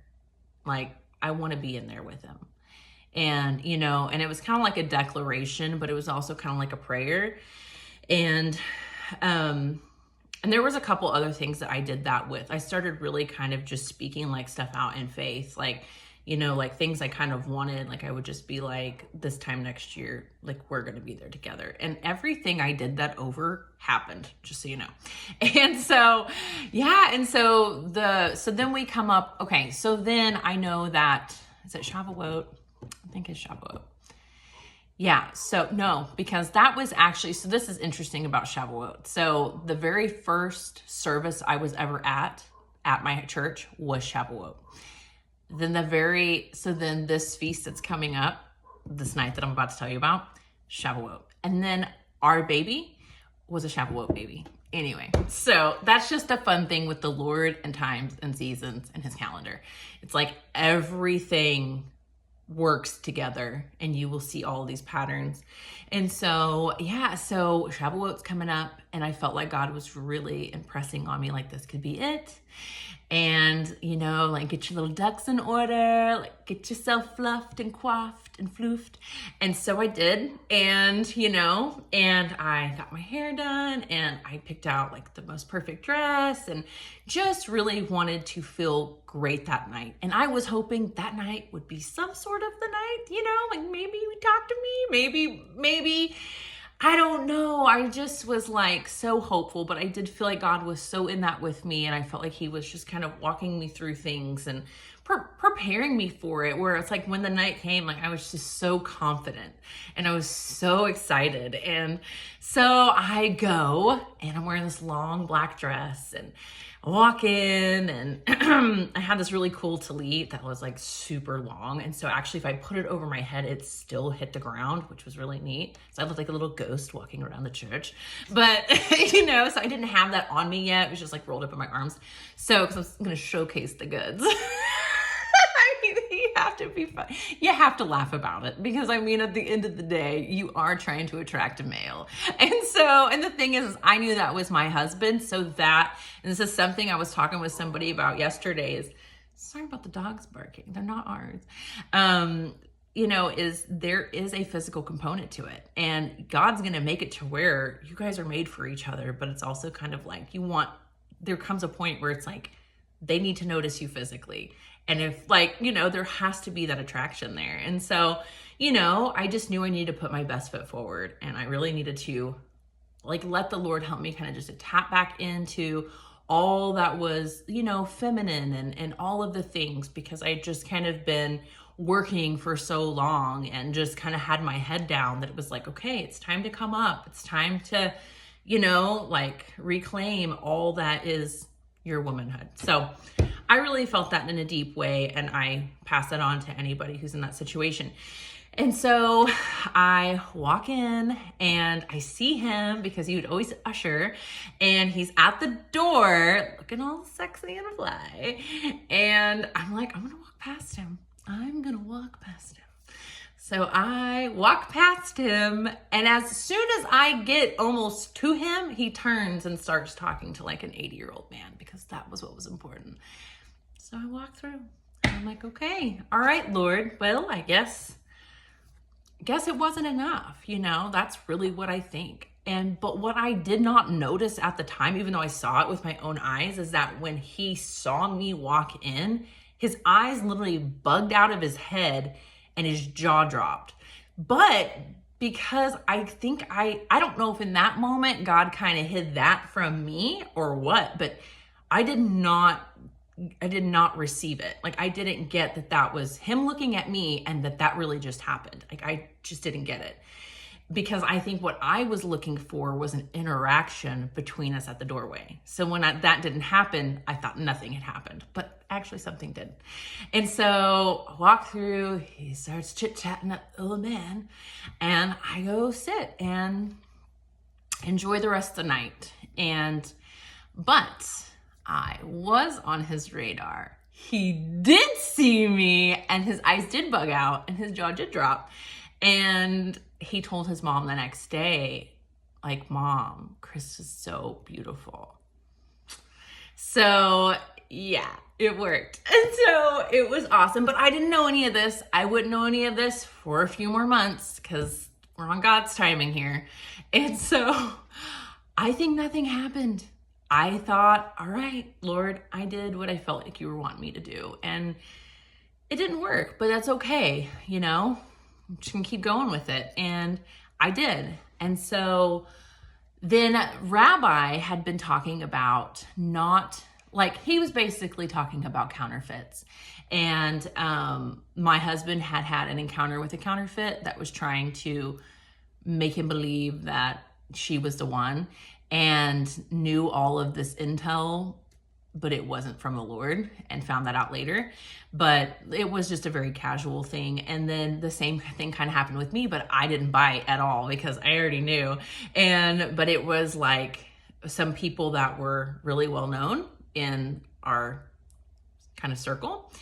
A: like, I want to be in there with him. And, and it was kind of like a declaration, but it was also kind of like a prayer. And there was a couple other things that I did that with. I started really kind of just speaking like stuff out in faith, like, like things I kind of wanted. Like, I would just be like, this time next year, like, we're going to be there together. And everything I did that over happened, just so you know. And so, yeah. And so then we come up, okay. So then I know that, is it Shavuot? I think it's Shavuot. Yeah, so no, because that was actually, so this is interesting about Shavuot. So the very first service I was ever at my church was Shavuot. Then then this feast that's coming up, this night that I'm about to tell you about, Shavuot. And then our baby was a Shavuot baby. Anyway, so that's just a fun thing with the Lord and times and seasons and his calendar. It's like everything works together, and you will see all these patterns. And so, yeah, so Shavuot's coming up, and I felt like God was really impressing on me, like, this could be it. And, like, get your little ducks in order, like, get yourself fluffed and coiffed and floofed. And so I did. And, and I got my hair done, and I picked out like the most perfect dress, and just really wanted to feel great that night. And I was hoping that night would be some sort of the night, like, maybe you would talk to me, maybe, I don't know. I just was like so hopeful, but I did feel like God was so in that with me. And I felt like he was just kind of walking me through things and preparing me for it, where it's like when the night came, like, I was just so confident and I was so excited. And so I go, and I'm wearing this long black dress, and I walk in, and I had this really cool tallit that was like super long. And so actually, if I put it over my head, it still hit the ground, which was really neat. So I looked like a little ghost walking around the church. But, so I didn't have that on me yet. It was just like rolled up in my arms. So, because I'm going to showcase the goods. You have to be fun. You have to laugh about it, because at the end of the day, you are trying to attract a male. And the thing is, I knew that was my husband. And this is something I was talking with somebody about yesterday, is, sorry about the dogs barking. They're not ours. Is there is a physical component to it, and God's going to make it to where you guys are made for each other. But it's also kind of like, there comes a point where it's like, they need to notice you physically. And if there has to be that attraction there. And so, I just knew I needed to put my best foot forward, and I really needed to let the Lord help me kind of just to tap back into all that was, feminine and all of the things, because I just kind of been working for so long and just kind of had my head down that it was like, okay, it's time to come up. It's time to, reclaim all that is your womanhood. So I really felt that in a deep way, and I pass that on to anybody who's in that situation. And so I walk in and I see him, because he would always usher, and he's at the door looking all sexy and fly. And I'm like, I'm going to walk past him. So I walk past him, and as soon as I get almost to him, he turns and starts talking to like an 80-year-old man, because that was what was important. So I walk through, and I'm like, okay, all right, Lord, well, I guess it wasn't enough. That's really what I think. But what I did not notice at the time, even though I saw it with my own eyes, is that when he saw me walk in, his eyes literally bugged out of his head and his jaw dropped. But because I think I don't know if in that moment God kind of hid that from me or what, but I did not receive it. Like, I didn't get that was him looking at me and that really just happened. Like, I just didn't get it, because I think what I was looking for was an interaction between us at the doorway. So when that didn't happen, I thought nothing had happened, but actually something did. And so I walk through, he starts chit-chatting at the old man, and I go sit and enjoy the rest of the night. But I was on his radar. He did see me, and his eyes did bug out and his jaw did drop. And he told his mom the next day, like, Mom, Chris is so beautiful. So yeah, it worked. And so it was awesome, but I didn't know any of this. I wouldn't know any of this for a few more months, because we're on God's timing here. And so I think nothing happened. I thought, all right, Lord, I did what I felt like you were wanting me to do. And it didn't work, but that's okay. I'm just gonna keep going with it. And I did. And so then Rabbi had been talking about he was basically talking about counterfeits. And my husband had an encounter with a counterfeit that was trying to make him believe that she was the one, and knew all of this intel, but it wasn't from the Lord, and found that out later. But it was just a very casual thing. And then the same thing kind of happened with me, but I didn't buy it at all, because I already knew. But it was like some people that were really well known in our kind of circle,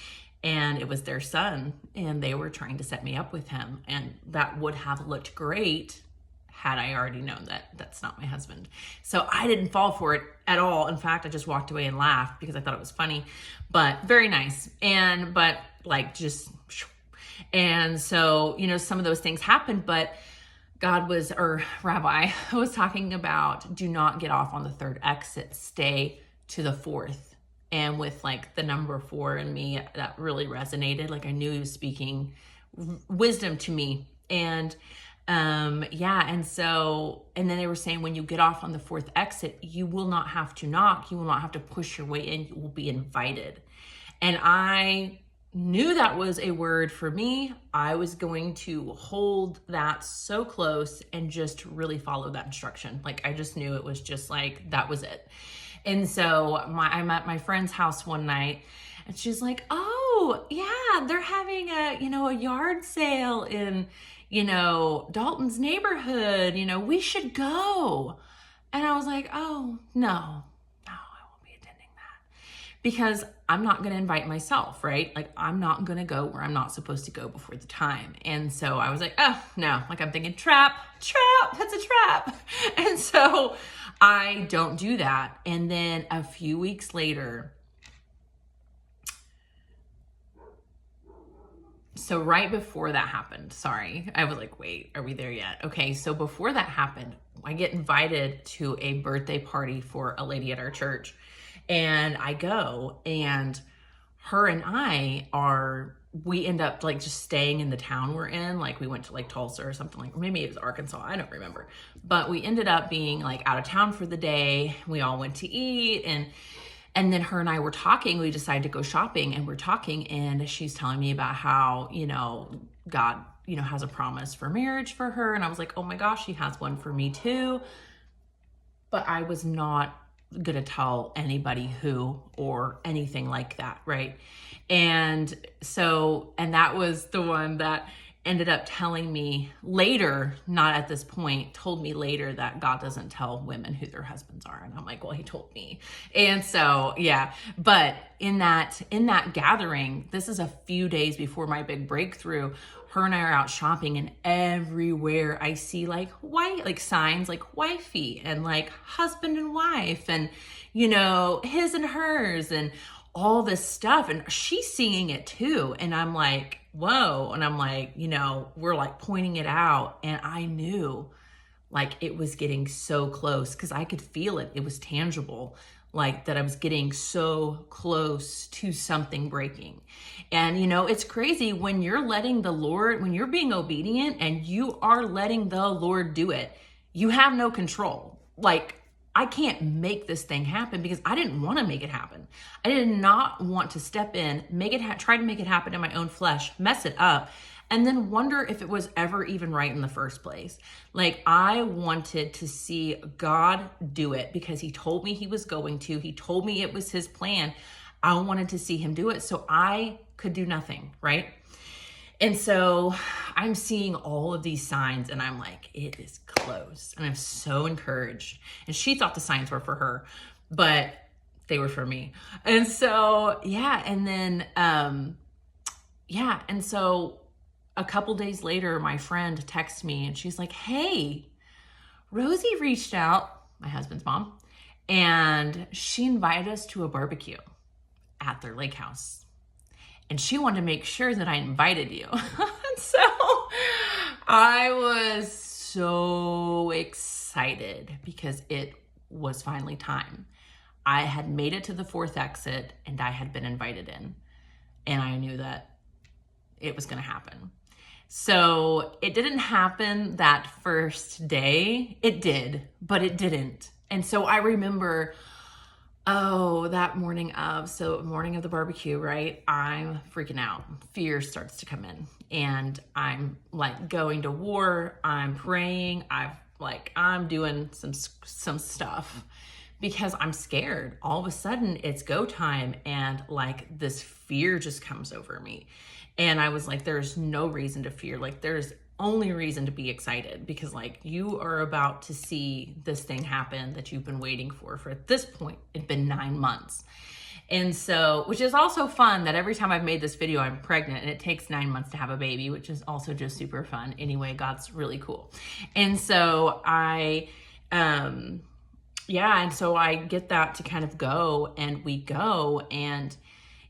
A: and it was their son, and they were trying to set me up with him. And that would have looked great had I already known that that's not my husband. So I didn't fall for it at all. In fact, I just walked away and laughed, because I thought it was funny, but very nice. And so, some of those things happened, but Rabbi was talking about, do not get off on the third exit, stay to the fourth. And with the number 4 in me, that really resonated. Like, I knew he was speaking wisdom to me. And and then they were saying, when you get off on the 4th exit, you will not have to knock. You will not have to push your way in. You will be invited. And I knew that was a word for me. I was going to hold that so close and just really follow that instruction. I just knew it was just that was it. And so I'm at my friend's house one night, and she's like, oh yeah, they're having a yard sale in Dalton's neighborhood, we should go. And I was like, oh, no, I won't be attending that, because I'm not going to invite myself, right? I'm not going to go where I'm not supposed to go before the time. And so I was like, oh, no, I'm thinking trap, that's a trap. And so I don't do that. And then a few weeks later, so right before that happened, I was like, wait, are we there yet? Okay, so before that happened, I get invited to a birthday party for a lady at our church. And I go, and her and I are we end up like just staying in the town we're in. Like we went to like Tulsa or something, like, or maybe it was Arkansas. I don't remember, but we ended up being like out of town for the day. We all went to eat, and then her and I were talking. We decided to go shopping, and we're talking, and she's telling me about how, God, has a promise for marriage for her. And I was like, oh my gosh, he has one for me too. But I was not going to tell anybody who or anything like that. Right. And that was the one that ended up telling me later, not at this point, told me later that God doesn't tell women who their husbands are. And I'm like, well, he told me. And so, yeah, but in that gathering, this is a few days before my big breakthrough. Her and I are out shopping, and everywhere I see like signs like wifey and like husband and wife and, his and hers and all this stuff. And she's seeing it too. And I'm like, whoa. And I'm like, we're like pointing it out. And I knew like it was getting so close because I could feel it. It was tangible, like that I was getting so close to something breaking. And, it's crazy when you're letting the Lord, when you're being obedient and you are letting the Lord do it, you have no control. Like, I can't make this thing happen because I didn't want to make it happen. I did not want to step in, try to make it happen in my own flesh, mess it up, and then wonder if it was ever even right in the first place. Like, I wanted to see God do it because he told me he was going to. He told me it was his plan. I wanted to see him do it so I could do nothing, right? And so I'm seeing all of these signs and I'm like, it is close. And I'm so encouraged. And she thought the signs were for her, but they were for me. And so, yeah. And then, And so a couple days later, my friend texts me and she's like, hey, Rosie reached out, my husband's mom, and she invited us to a barbecue at their lake house. And she wanted to make sure that I invited you. And so I was so excited because it was finally time. I had made it to the 4th exit and I had been invited in. And I knew that it was going to happen. So it didn't happen that first day. It did, but it didn't. And so I remember, that morning of the barbecue, right? I'm freaking out. Fear starts to come in and I'm like going to war. I'm praying. I'm doing some stuff because I'm scared. All of a sudden it's go time. And like this fear just comes over me. And I was like, there's no reason to fear. Like there's only reason to be excited because like you are about to see this thing happen that you've been waiting for at this point, it'd been 9 months. And so, which is also fun that every time I've made this video, I'm pregnant and it takes 9 months to have a baby, which is also just super fun. Anyway, God's really cool. And so and so I get that to kind of go and we go and,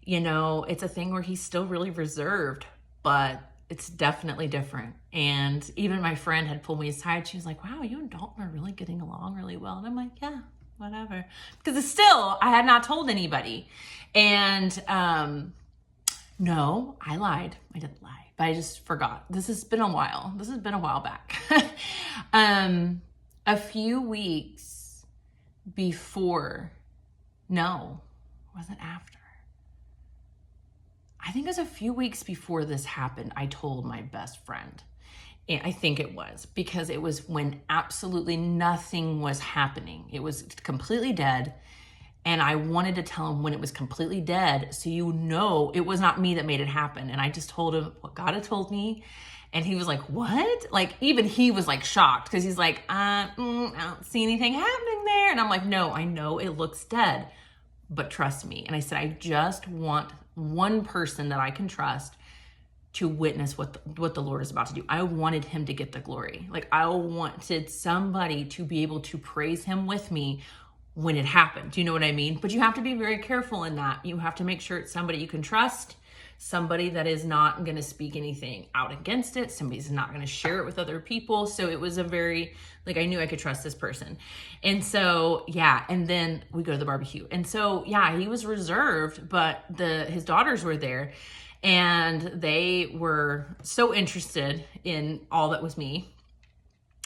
A: it's a thing where he's still really reserved, but it's definitely different. And even my friend had pulled me aside. She was like, wow, you and Dalton are really getting along really well. And I'm like, yeah, whatever. Because it's still, I had not told anybody. And no, I lied. I didn't lie, but I just forgot. This has been a while. This has been a while back. A few weeks before, no, was it after? I think it was a few weeks before this happened, I told my best friend. And I think it was because it was when absolutely nothing was happening. It was completely dead. And I wanted to tell him when it was completely dead. So it was not me that made it happen. And I just told him what God had told me. And he was like, what? Like, even he was like shocked because he's like, I don't see anything happening there. And I'm like, no, I know it looks dead, but trust me. And I said, I just want one person that I can trust to witness what the Lord is about to do. I wanted him to get the glory. Like I wanted somebody to be able to praise him with me when it happened. Do you know what I mean? But you have to be very careful in that. You have to make sure it's somebody you can trust, somebody that is not going to speak anything out against it. Somebody's not going to share it with other people. So it was a very, like, I knew I could trust this person. And so, yeah. And then we go to the barbecue. And so, yeah, he was reserved, but his daughters were there. And they were so interested in all that was me.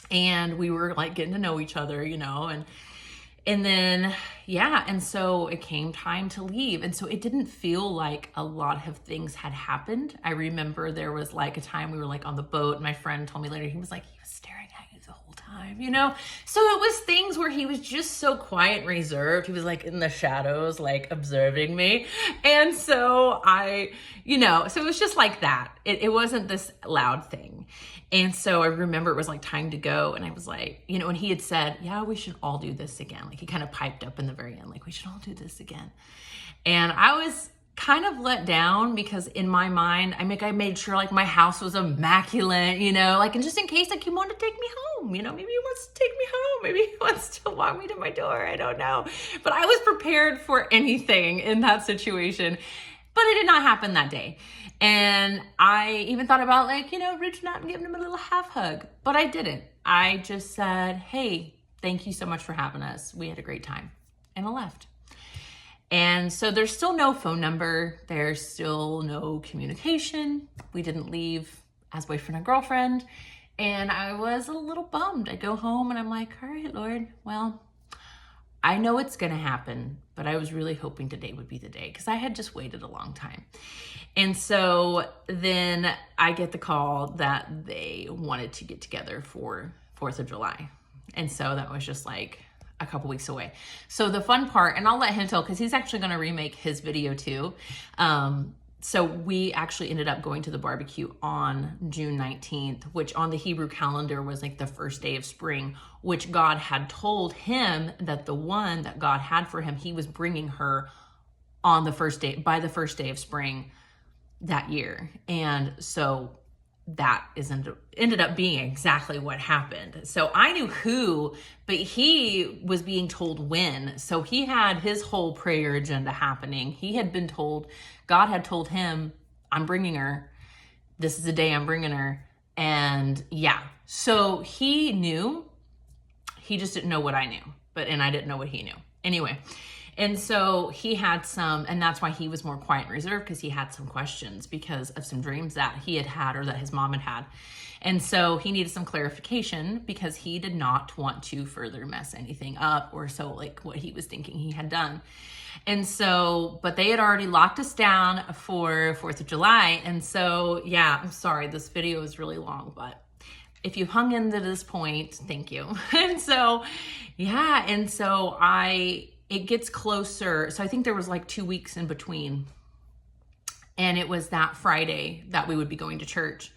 A: And we were like getting to know each other, and then, yeah, and so it came time to leave. And so it didn't feel like a lot of things had happened. I remember there was like a time we were like on the boat, and my friend told me later, he was like, he was staring at you the whole time, So it was things where he was just so quiet and reserved. He was like in the shadows, like observing me. And so so it was just like that. It wasn't this loud thing. And so I remember it was like time to go. And I was like, and he had said, yeah, we should all do this again. Like he kind of piped up in the very end, like we should all do this again. And I was kind of let down because in my mind, I made sure like my house was immaculate, like, and just in case like he wanted to take me home, maybe he wants to take me home. Maybe he wants to walk me to my door. I don't know. But I was prepared for anything in that situation, but it did not happen that day. And I even thought about like, reaching out and giving him a little half hug, but I didn't. I just said, hey, thank you so much for having us. We had a great time. And I left. And so there's still no phone number. There's still no communication. We didn't leave as boyfriend and girlfriend. And I was a little bummed. I go home and I'm like, all right, Lord, well, I know it's going to happen, but I was really hoping today would be the day because I had just waited a long time. And so then I get the call that they wanted to get together for 4th of July. And so that was just like a couple weeks away. So the fun part, and I'll let him tell because he's actually going to remake his video too. So we actually ended up going to the barbecue on June 19th, which on the Hebrew calendar was like the first day of spring, which God had told him that the one that God had for him, he was bringing her on the first day, by the first day of spring that year. And so that ended up being exactly what happened. So I knew who, but he was being told when. So he had his whole prayer agenda happening. He had been told, God had told him, I'm bringing her. This is the day I'm bringing her. And yeah, so he knew, he just didn't know what I knew, and I didn't know what he knew. Anyway, and so he had and that's why he was more quiet and reserved, because he had some questions because of some dreams that he had or that his mom had. And so he needed some clarification because he did not want to further mess anything up or so like what he was thinking he had done. And so, but they had already locked us down for 4th of July. And so, yeah, I'm sorry, this video is really long, but if you hung in to this point, thank you. And so, yeah, and so it gets closer. So I think there was like 2 weeks in between. And it was that Friday that we would be going to church.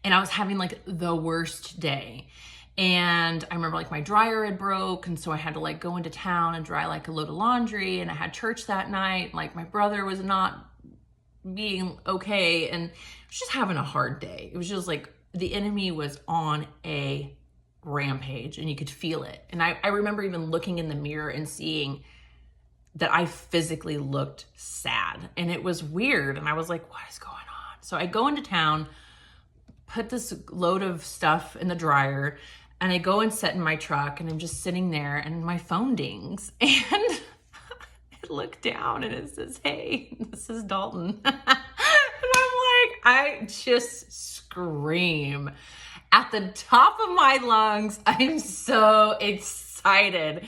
A: And I was having like the worst day. And I remember like my dryer had broke. And so I had to like go into town and dry like a load of laundry. And I had church that night. Like my brother was not being okay. And I was just having a hard day. It was just like the enemy was on a rampage and you could feel it. And I remember even looking in the mirror and seeing that I physically looked sad, and it was weird. And I was like, what is going on? So I go into town, put this load of stuff in the dryer, and I go and sit in my truck, and I'm just sitting there and my phone dings, and I look down and it says, hey, this is Dalton. And I'm like, I just scream at the top of my lungs. I'm so excited.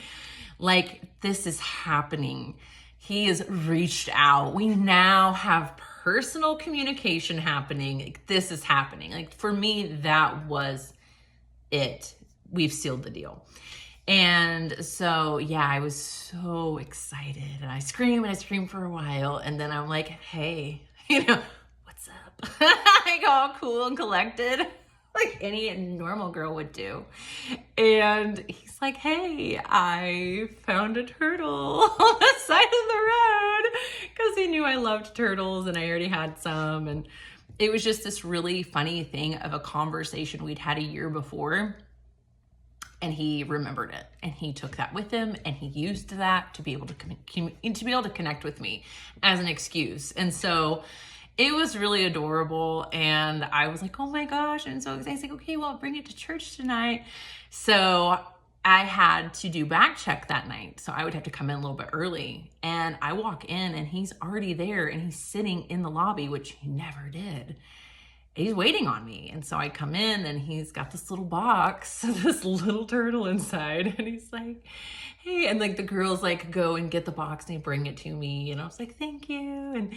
A: Like, this is happening. He has reached out. We now have personal communication happening. Like, this is happening. Like, for me, that was it. We've sealed the deal. And so, yeah, I was so excited. And I screamed for a while. And then I'm like, hey, what's up? I go all cool and collected, like any normal girl would do. And he's like, hey, I found a turtle on the side of the road, because he knew I loved turtles and I already had some. And it was just this really funny thing of a conversation we'd had a year before. And he remembered it, and he took that with him, and he used that to be able to connect with me as an excuse. And so it was really adorable. And I was like, oh my gosh, I'm so excited. He's like, okay, well, I'll bring it to church tonight. So I had to do back check that night. So I would have to come in a little bit early, and I walk in and he's already there and he's sitting in the lobby, which he never did. He's waiting on me. And so I come in and he's got this little box, this little turtle inside. And he's like, hey, and like the girls like go and get the box and they bring it to me. And I was like, thank you.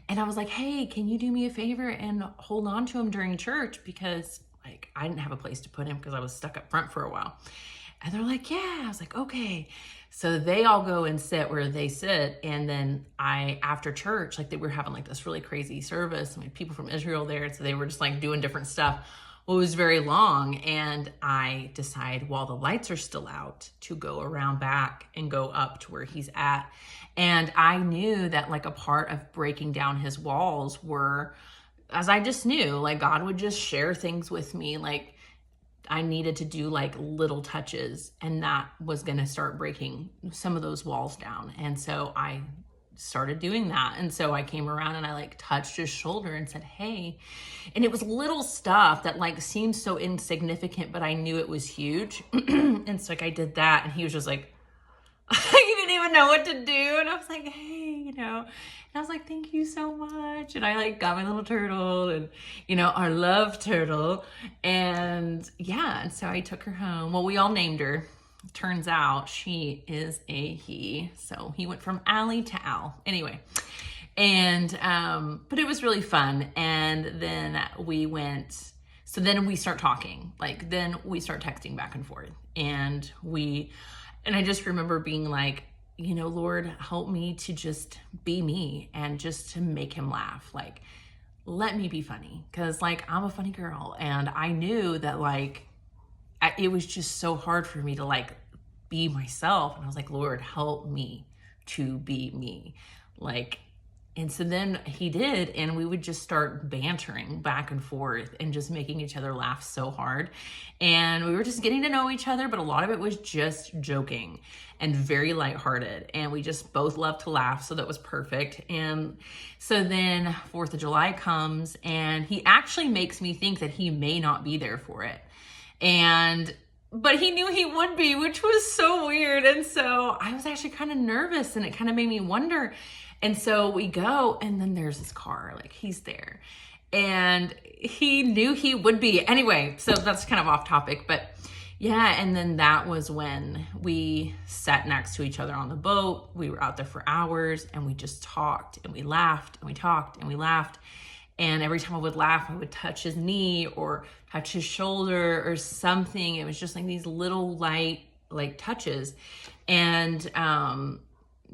A: And I was like, hey, can you do me a favor and hold on to him during church? Because like I didn't have a place to put him because I was stuck up front for a while. And they're like, yeah. I was like, okay. So they all go and sit where they sit. And then after church, like they were having like this really crazy service. I mean, people from Israel there. So they were just like doing different stuff. Well, it was very long. And I decide while the lights are still out to go around back and go up to where he's at. And I knew that like a part of breaking down his walls were, as I just knew, like God would just share things with me. Like I needed to do like little touches, and that was going to start breaking some of those walls down. And so I started doing that. And so I came around and I like touched his shoulder and said, hey, and it was little stuff that like seemed so insignificant, but I knew it was huge. And so like I did that, and he was just like, he didn't even know what to do. And I was like, hey, you know, and I was like, thank you so much. And I like got my little turtle and, you know, our love turtle. And yeah, and so I took her home. Well, we all named her. Turns out she is a he. So he went from Allie to Al. Anyway. And, but it was really fun. And then so then we start talking, like, then we start texting back and forth, and I just remember being like, you know, Lord, help me to just be me and just to make him laugh. Like, let me be funny. Cause like, I'm a funny girl. And I knew that like, it was just so hard for me to like be myself. And I was like, Lord, help me to be me. Like, and so then he did, and we would just start bantering back and forth and just making each other laugh so hard. And we were just getting to know each other, but a lot of it was just joking and very lighthearted. And we just both loved to laugh, so that was perfect. And so then 4th of July comes, and he actually makes me think that he may not be there for it. But he knew he would be, which was so weird. And so I was actually kind of nervous, and it kind of made me wonder. And so we go, and then there's his car, like he's there, and he knew he would be. Anyway, so that's kind of off topic, but yeah. And then that was when we sat next to each other on the boat. We were out there for hours, and we just talked, and we laughed, and we talked, and we laughed. And every time I would laugh, I would touch his knee or touch his shoulder or something. It was just like these little light, like touches. And,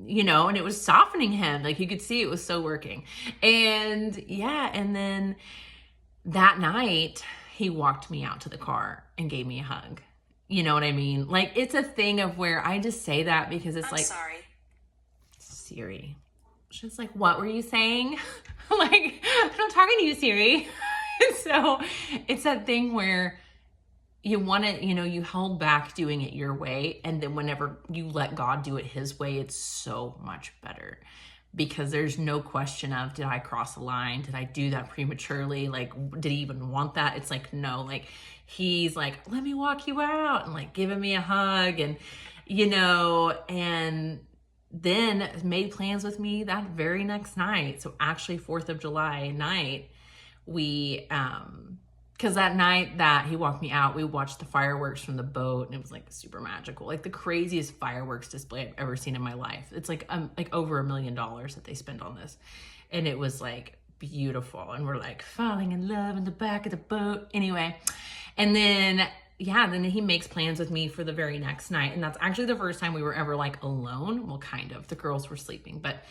A: you know, and it was softening him. Like you could see it was so working. And yeah. And then that night he walked me out to the car and gave me a hug. You know what I mean? Like, it's a thing of where I just say that because it's like, sorry, Siri. She's like, what were you saying? Like, I'm not talking to you, Siri. And so it's that thing where you want to, you know, you held back doing it your way. And then whenever you let God do it his way, it's so much better, because there's no question of, did I cross the line? Did I do that prematurely? Like, did he even want that? It's like, no, like he's like, let me walk you out, and like giving me a hug, and, you know, and then made plans with me that very next night. So actually 4th of July night, we, because that night that he walked me out, we watched the fireworks from the boat, and it was like super magical, like the craziest fireworks display I've ever seen in my life. It's like over $1 million that they spent on this, and it was like beautiful. And we're like falling in love in the back of the boat. Anyway, and then then he makes plans with me for the very next night, and that's actually the first time we were ever like alone. Well, kind of. The girls were sleeping, but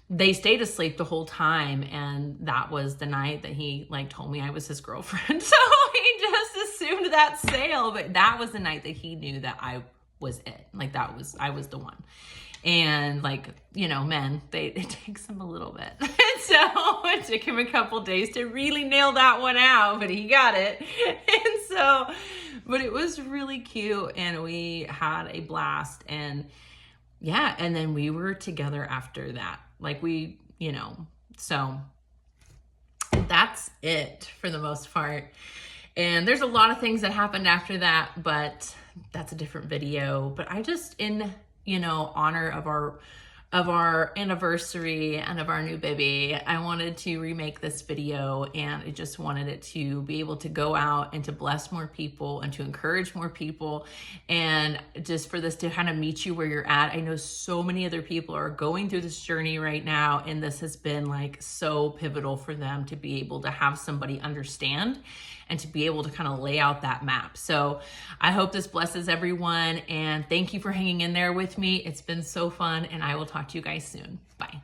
A: they stayed asleep the whole time. And that was the night that he like told me I was his girlfriend. So he just assumed that sail, but that was the night that he knew that I was it. Like I was the one. And like, you know, men, it takes them a little bit. So it took him a couple days to really nail that one out, but he got it. And so, but it was really cute, and we had a blast. And yeah, and then we were together after that. Like we, you know, so that's it for the most part. And there's a lot of things that happened after that, but that's a different video. But I just, in, honor of our anniversary and of our new baby, I wanted to remake this video, and I just wanted it to be able to go out and to bless more people and to encourage more people, and just for this to kind of meet you where you're at. I know so many other people are going through this journey right now, and this has been like so pivotal for them to be able to have somebody understand and to be able to kind of lay out that map. So I hope this blesses everyone, and thank you for hanging in there with me. It's been so fun, and I will talk to you guys soon. Bye.